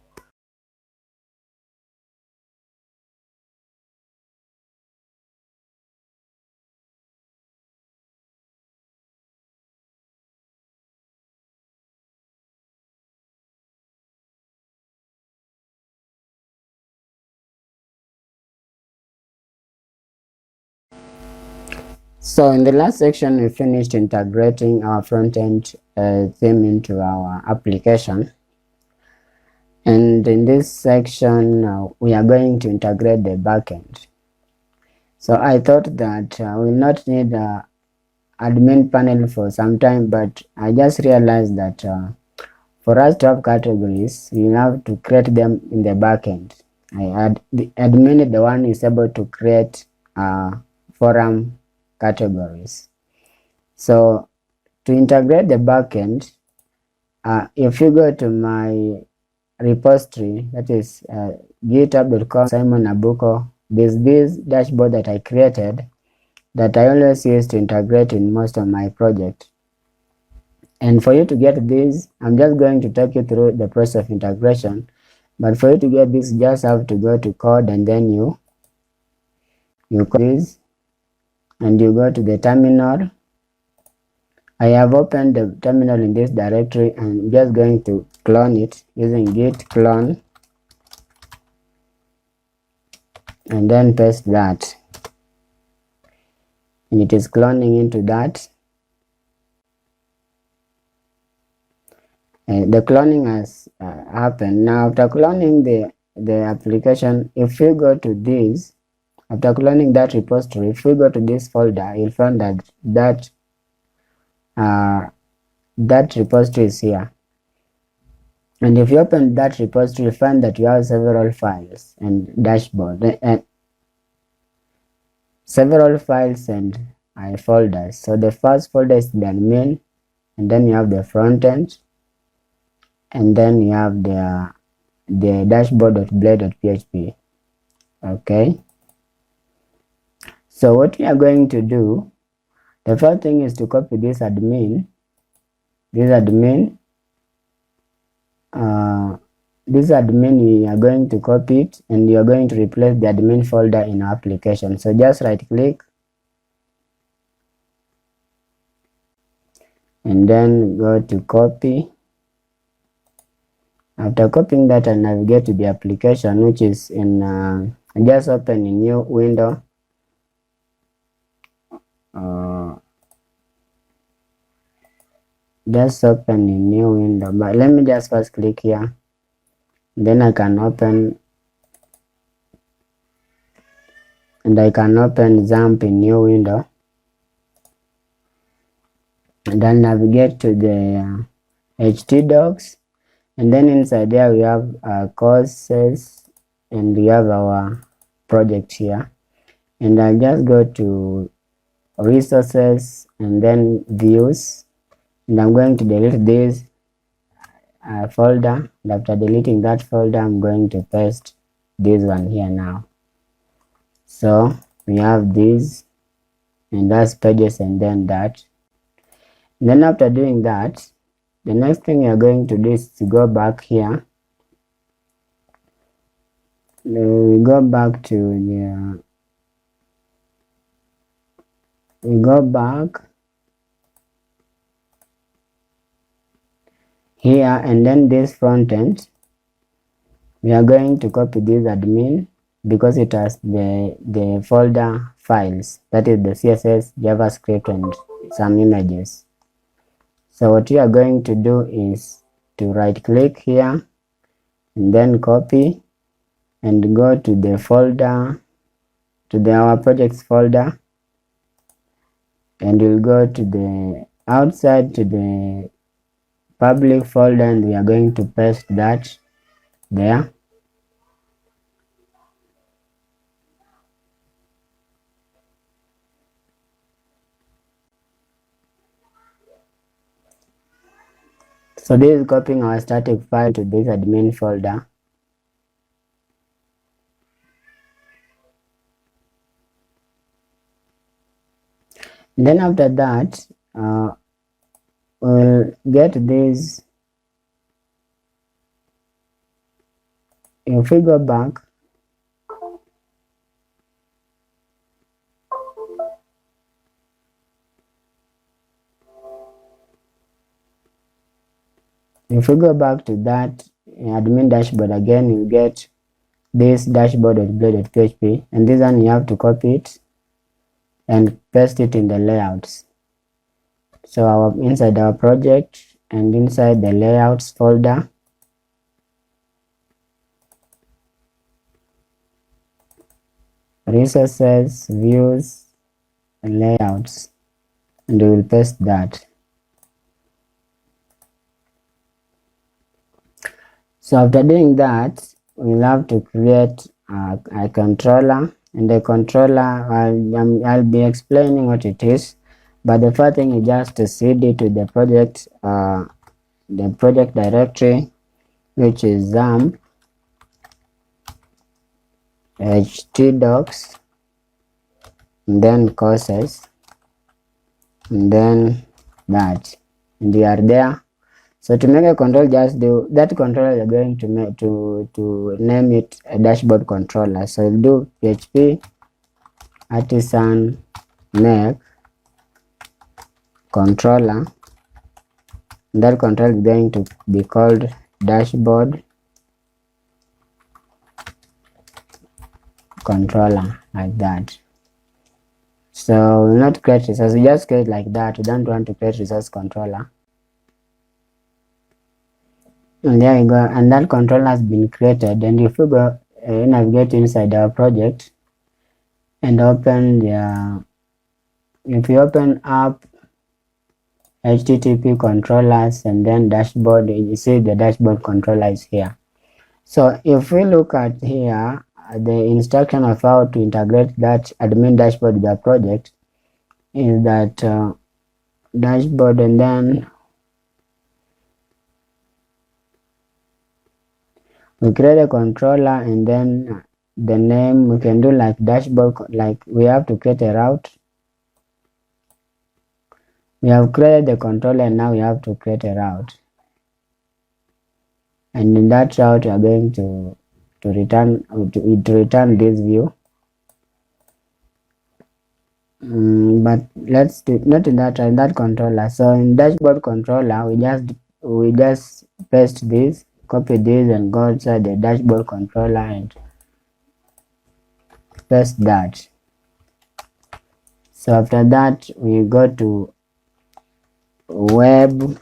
S1: So in the last section, we finished integrating our front-end theme into our application. And in this section, we are going to integrate the backend. So I thought that we'll not need an admin panel for some time, but I just realized that for us to have categories, we have to create them in the backend. The admin is the one who is able to create forum categories. So to integrate the backend, if you go to my repository, that is github.com Simon Abuko, there's this dashboard that I created that I always use to integrate in most of my projects. And for you to get this, I'm just going to take you through the process of integration. But for you to get this, you just have to go to code, and then you code this, and you go to the terminal. I have opened the terminal in this directory, and I'm just going to clone it using git clone, and then paste that. And it is cloning into that. The cloning has happened. Now after cloning the application, if you go to this, after cloning that repository, if you go to this folder, you'll find that repository is here. And if you open that repository, you find that you have several files and dashboard and several files and folders. So the first folder is the admin, and then you have the front end, and then you have the dashboard.blade.php. Okay, so what we are going to do, the first thing is to copy this admin, we are going to copy it, and you are going to replace the admin folder in our application. So just right click and then go to copy. After copying that, I'll navigate to the application, which is in just open a new window. Just open a new window, but let me just first click here, then I can open, and I can open XAMPP in new window, and then navigate to the htdocs, and then inside there we have courses, and we have our project here, and I'll just go to resources and then views, and I'm going to delete this folder, and after deleting that folder, I'm going to paste this one here now. So we have this, and that's pages, and then that. And then after doing that, the next thing we are going to do is to go back here. We go back to we go back here, and then this front end, we are going to copy this admin because it has the folder files, that is the CSS, JavaScript, and some images. So what you are going to do is to right click here and then copy and go to the folder, to our projects folder, and we'll go to the outside to the public folder, and we are going to paste that there. So this is copying our static file to this admin folder. Then after that, we'll get this. If we go back, if we go back to that admin dashboard again, you get this dashboard.blade.php, and this one you have to copy it and paste it in the layouts. So inside our project and inside the layouts folder, resources, views, and layouts, and we will paste that. So after doing that, we'll have to create a controller, and the controller, I'll be explaining what it is, but the first thing is just to cd to the project directory, which is XAMPP htdocs, and then courses, and then that, and we are there. So to make a control, just do that controller. You're going to make to name it a dashboard controller. So we'll do PHP artisan make controller. That controller is going to be called dashboard controller, like that. So we'll not create resource, we just create like that. We don't want to create resource controller. And there you go, and that controller has been created. And if we go navigate inside our project and open the if you open up HTTP controllers and then dashboard, you see the dashboard controller is here. So if we look at here, the instruction of how to integrate that admin dashboard with the project is that dashboard, and then we create a controller, and then the name we can do like dashboard, like we have to create a route. We have created the controller, and now we have to create a route, and in that route we are going to return this view. But let's do not in that controller. So in dashboard controller, we just paste this, copy this, and go inside the dashboard controller and paste that. So after that, we go to web.php,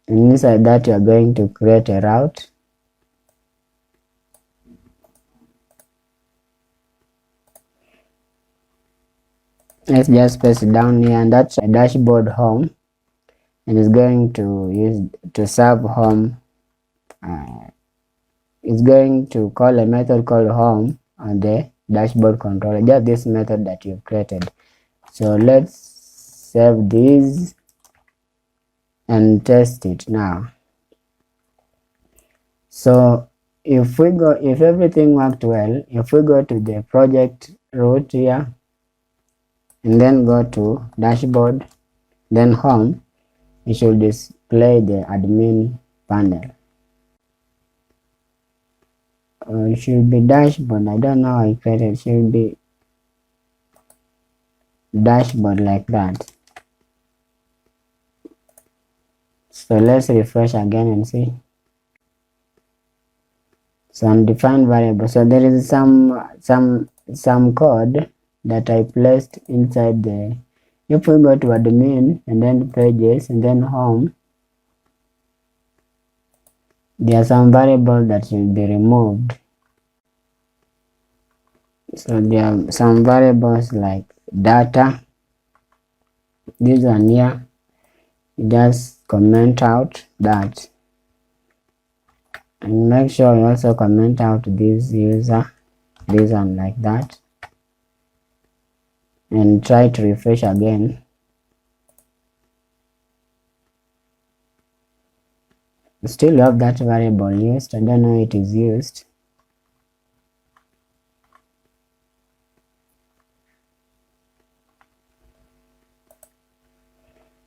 S1: and inside that you are going to create a route. Let's just paste it down here, and that's a dashboard home, and it's going to serve home. It's going to call a method called home on the dashboard controller, just this method that you've created. So let's save this and test it now. So if everything worked well, if we go to the project root here and then go to dashboard, then home, it should display the admin panel. it should be dashboard. I don't know how I created. It should be dashboard like that. So let's refresh again and see. So undefined variable. So there is some code that I placed inside the. If we go to admin and then pages and then home, there are some variables that should be removed. So there are some variables like data. This one here, just comment out that, and make sure you also comment out this user, this one like that, and try to refresh again. Still you have that variable used. I don't know it is used.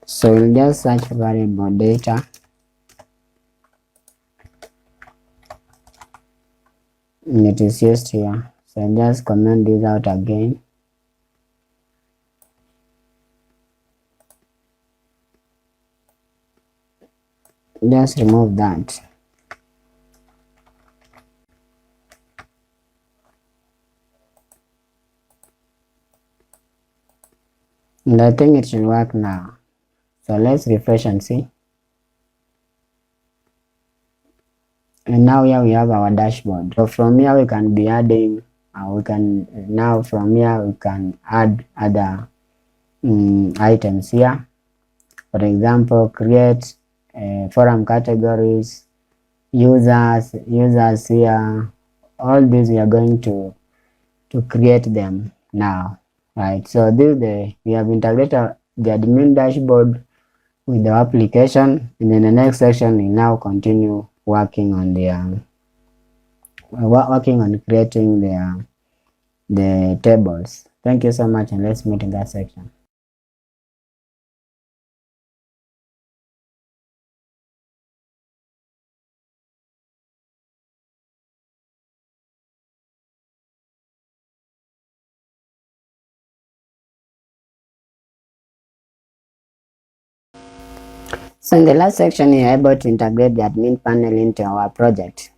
S1: So we'll just search variable data. And it is used here. So I'll just comment this out again. Just remove that. And I think it should work now. So let's refresh and see. And now here we have our dashboard. So from here we can be adding, from here we can add other items here. For example, create forum categories, users here. All these we are going to create them now, right? So we have integrated the admin dashboard with the application, and in the next section we now continue working on creating the tables. Thank you so much, and let's meet in that section. So in the last section, we are able to integrate the admin panel into our project.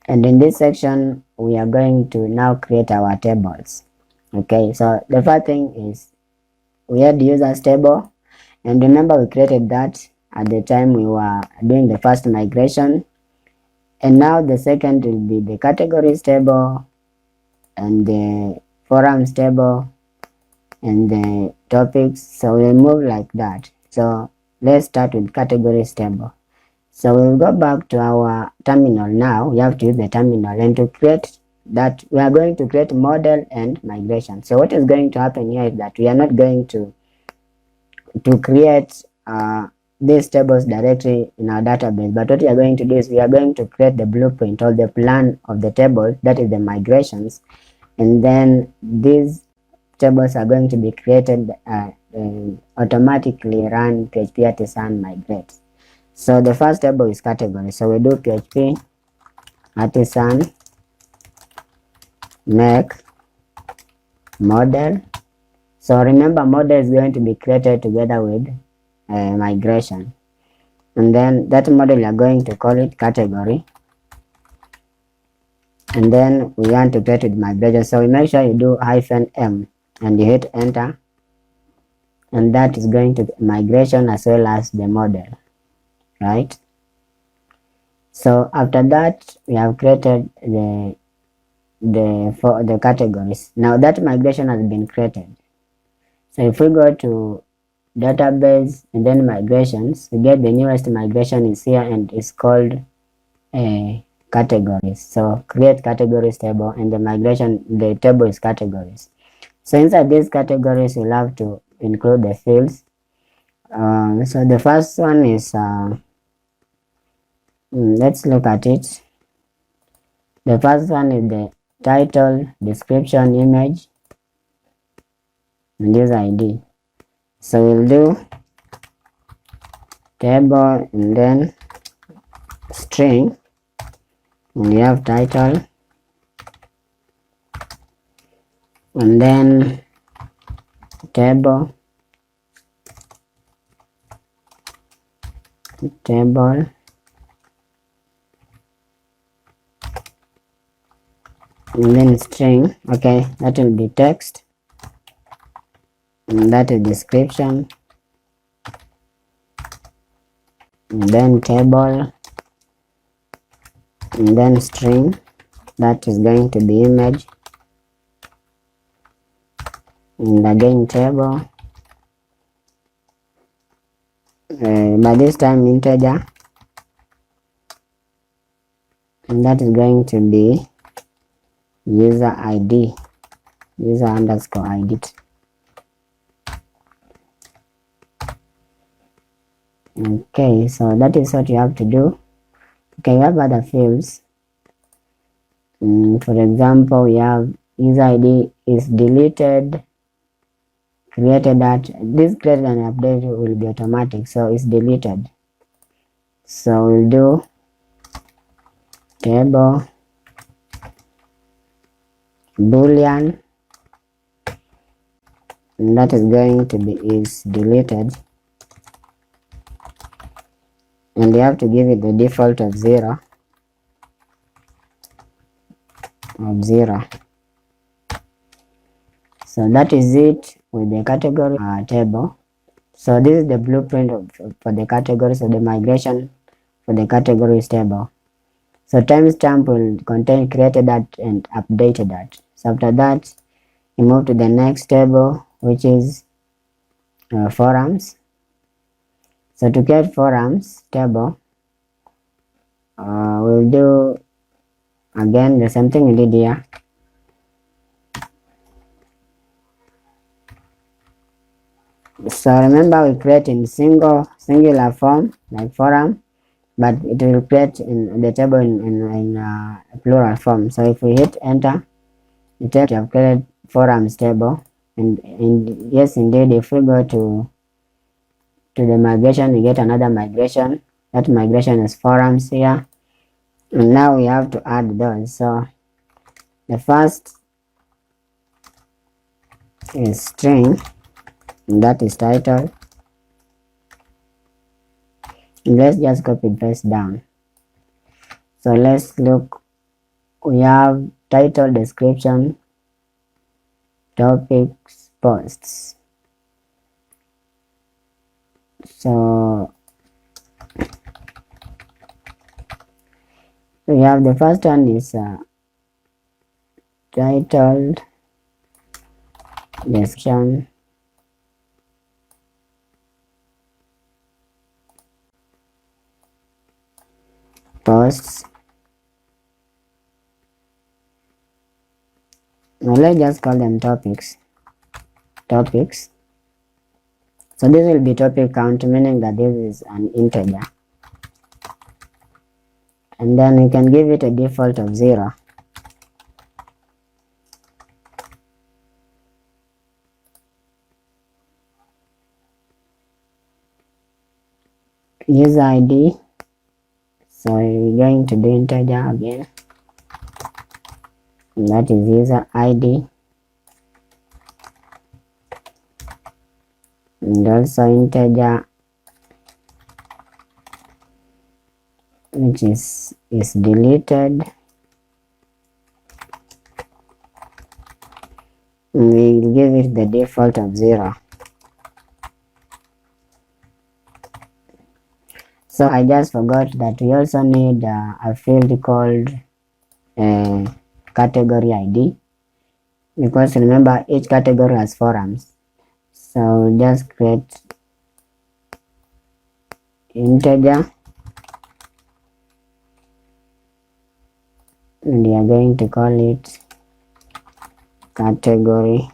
S1: And in this section, we are going to now create our tables. Okay, so the first thing is we had the users table. And remember, we created that at the time we were doing the first migration. And now the second will be the categories table and the forums table and the topics. So we'll move like that. So let's start with categories table. So we'll go back to our terminal now. We have to use the terminal, and to create that, we are going to create model and migration. So what is going to happen here is that we are not going to create these tables directly in our database, but what we are going to do is we are going to create the blueprint or the plan of the table, that is the migrations, and then these tables are going to be created automatically run PHP artisan migrate. So the first table is category. So we do PHP artisan make model. So remember, model is going to be created together with migration, and then that model you are going to call it category, and then we want to create with migration. So we make sure you do -m and you hit enter, and that is going to migration as well as the model, right? So after that, we have created the categories. Now that migration has been created. So if we go to database and then migrations, we get the newest migration is here, and it's called categories. So create categories table, and the migration, the table is categories. So inside these categories, you'll have to include the fields. So the first one is let's look at it. The first one is the title, description, image, and user ID. So we'll do table and then string, and you have title, and then table, and then string. Okay, that will be text, and that is description, and then table, and then string, that is going to be image, and again table, by this time integer, and that is going to be user ID, user underscore ID. Okay, so that is what you have to do. Okay, you have other fields. For example, we have user ID is deleted, created that. This created and update will be automatic, so it's deleted. So we'll do table boolean, and that is going to be is deleted, and you have to give it the default of 0. So that is it with the category table. So this is the blueprint for the category. So the migration for the categories table. So timestamp will contain created that and updated that. So after that, you move to the next table, which is forums. So to get forums table, we'll do again the same thing we did here. So remember, we create in singular form like forum, but it will create in the table in plural form. So if we hit enter, it tells you have created forums table, and yes, indeed, if we go to the migration, we get another migration. That migration is forums here, and now we have to add those. So the first is string, and that is title. And let's just copy paste down. So let's look. We have title, description, topics, posts. So we have the first one is titled, description, posts. Now let's just call them topics. So this will be topic count, meaning that this is an integer, and then you can give it a default of 0. User ID, so we're going to do integer again, and that is user ID, and also integer, which is deleted. We'll give it the default of 0. So I just forgot that we also need a field called category ID, because remember each category has forums. So just create integer, and we are going to call it category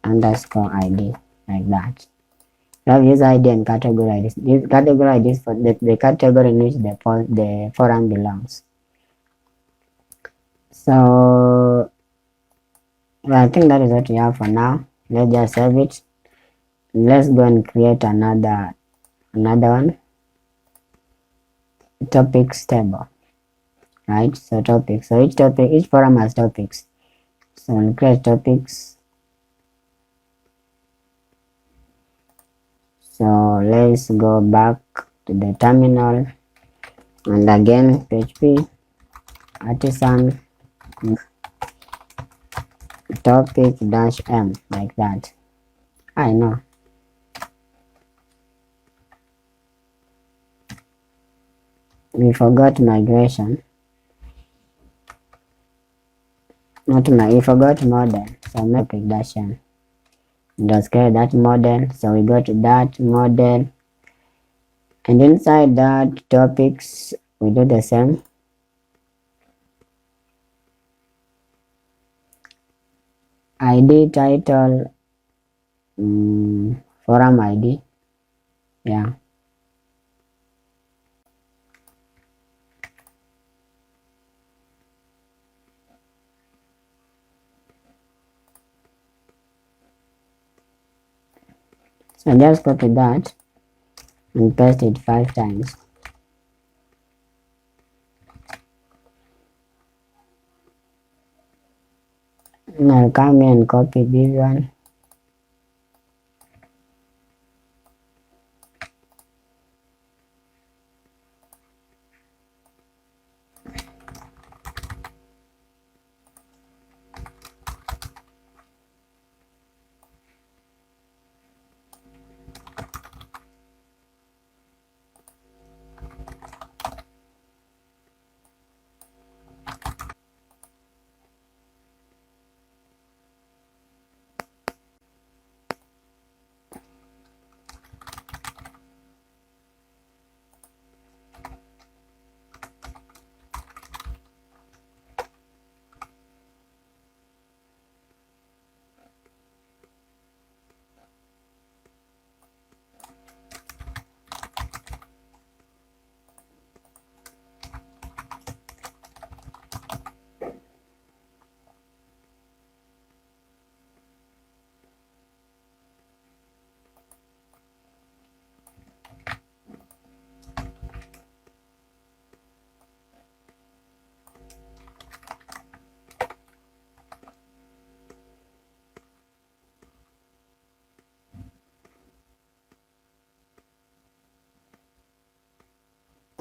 S1: underscore ID, like that. We have user ID and category ID. This category ID is for the category in which the forum belongs. So I think that is what we have for now. Let's just save it. Let's go and create another one. Topics table. right? So topics. So each forum has topics. So we'll create topics. So let's go back to the terminal, and again PHP artisan topic dash m, like that. I know. We forgot migration. We forgot model. So make topic dash m. Just create that model. So we go to that model, and inside that topics we do the same. ID title, forum ID. Yeah. So just copy that and paste it 5 times. And I'll come here and copy this one.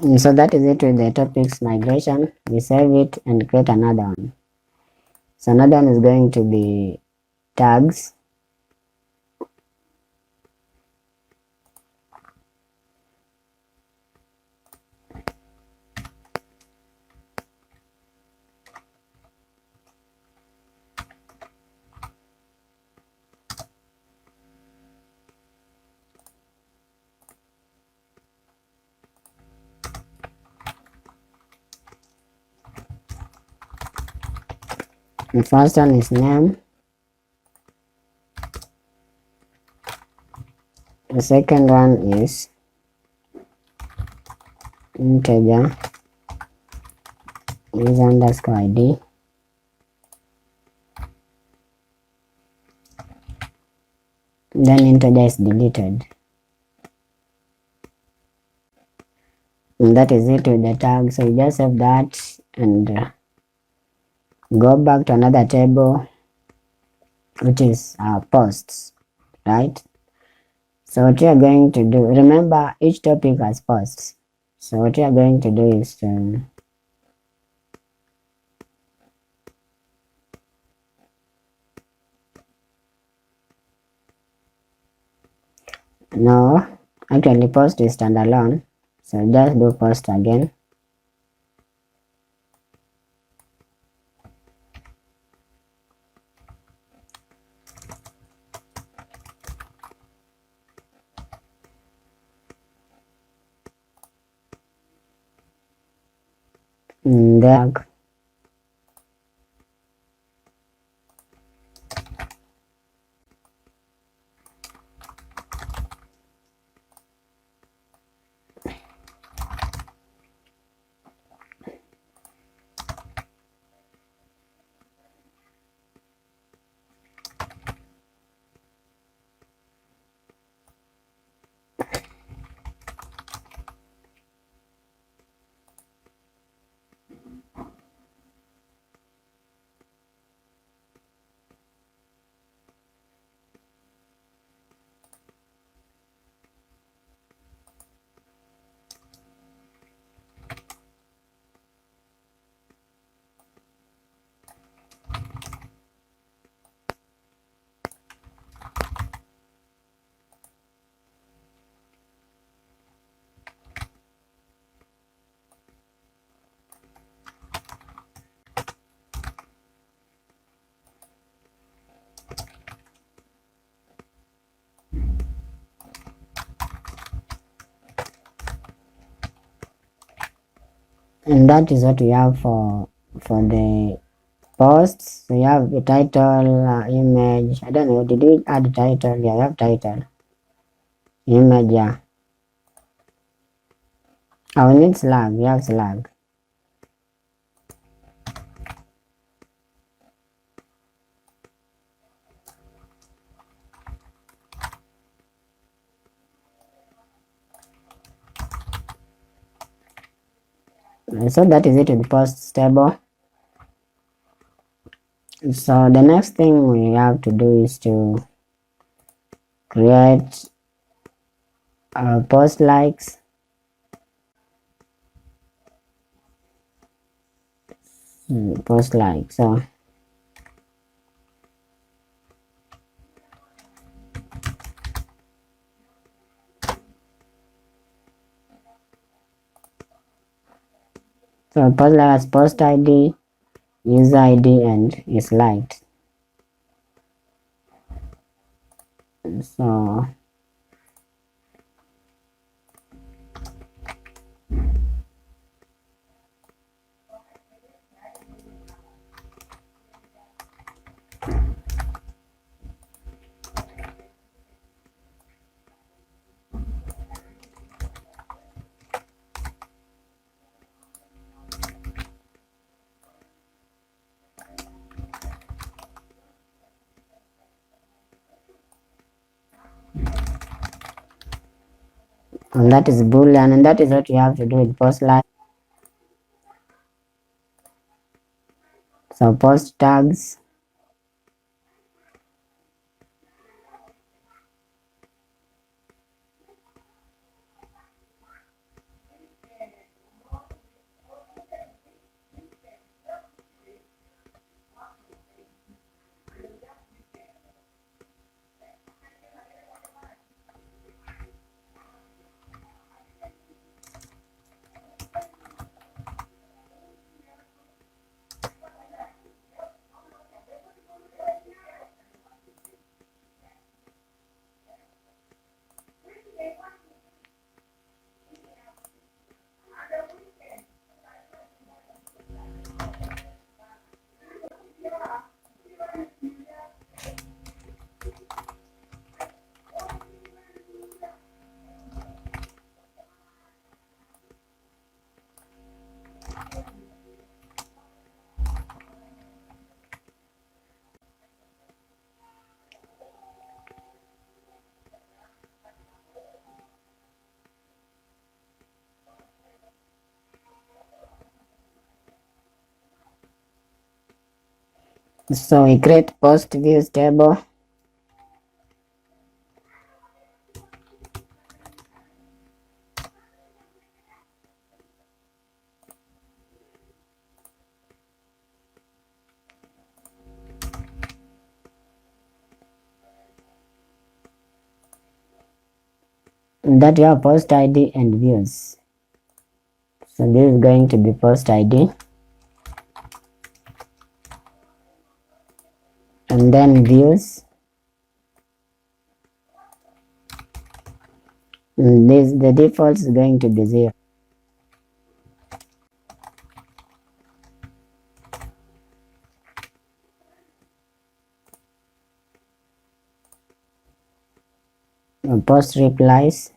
S1: And so that is it with the topics migration. We save it and create another one. So another one is going to be tags. The first one is name. The second one is integer is underscore ID. Then integer is deleted. And that is it with the tag. So you just save that and go back to another table, which is posts, right? So what you are going to do, remember each topic has posts. So what you are going to do is to no, actually post is standalone. So just do post again. Then And that is what we have for the posts. So you have the title, image. I don't know, did we add title? Yeah, you have title, image. Yeah, I will need slug. You have slug. So that is it with posts table. So the next thing we have to do is to create post likes. Post like. So post like as post ID, user ID, and is liked. So and that is boolean, and that is what you have to do with post like. So post tags. So we create post views table. That you have post ID and views. So this is going to be post ID, and then views. And this the default is going to be 0. Post replies.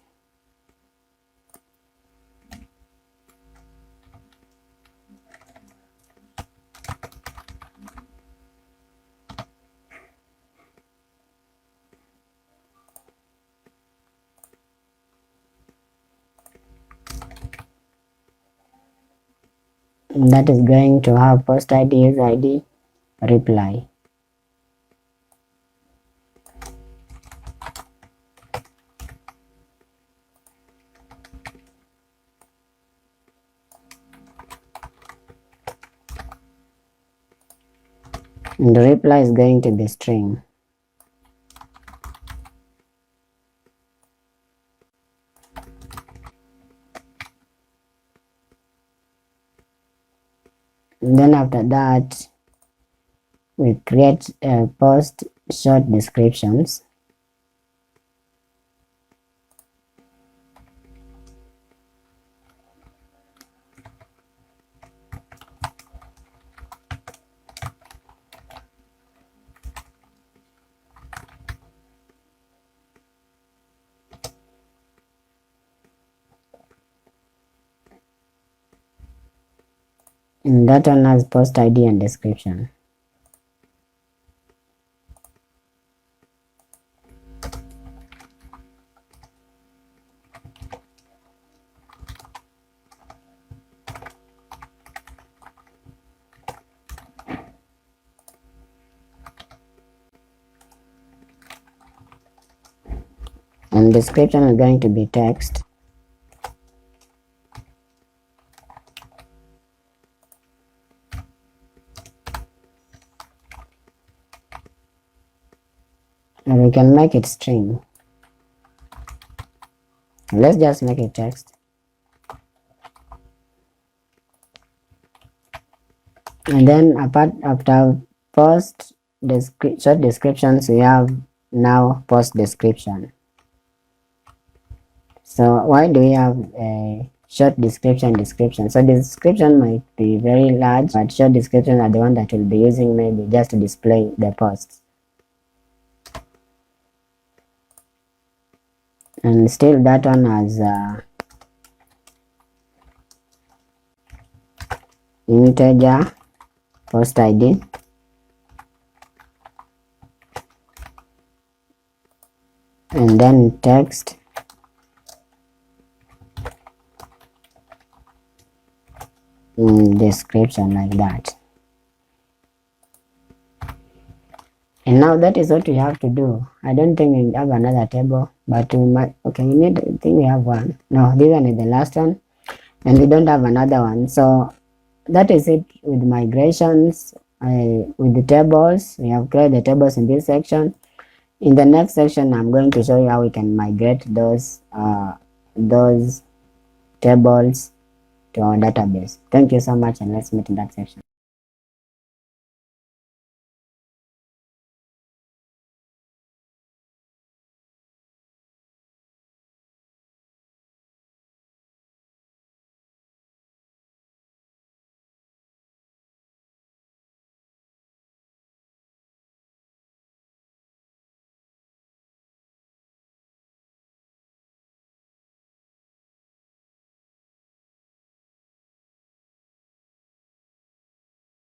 S1: That is going to have post ID is ID reply. And the reply is going to be string. And then after that, we create post short descriptions. and that one has post ID and description. And description is going to be text. And we can make it string. Let's just make it text. And then apart after post short descriptions, we have now post description. So why do we have a short description? So description might be very large, but short description are the one that we'll be using maybe just to display the posts. And still that one has integer post ID, and then text, description, like that. And now that is what we have to do. I don't think we have another table, but we might. Okay, we need. I think we have one. No, this one is the last one, and we don't have another one. So that is it with migrations. With the tables, we have created the tables in this section. In the next section, I'm going to show you how we can migrate those tables to our database. Thank you so much, and let's meet in that section.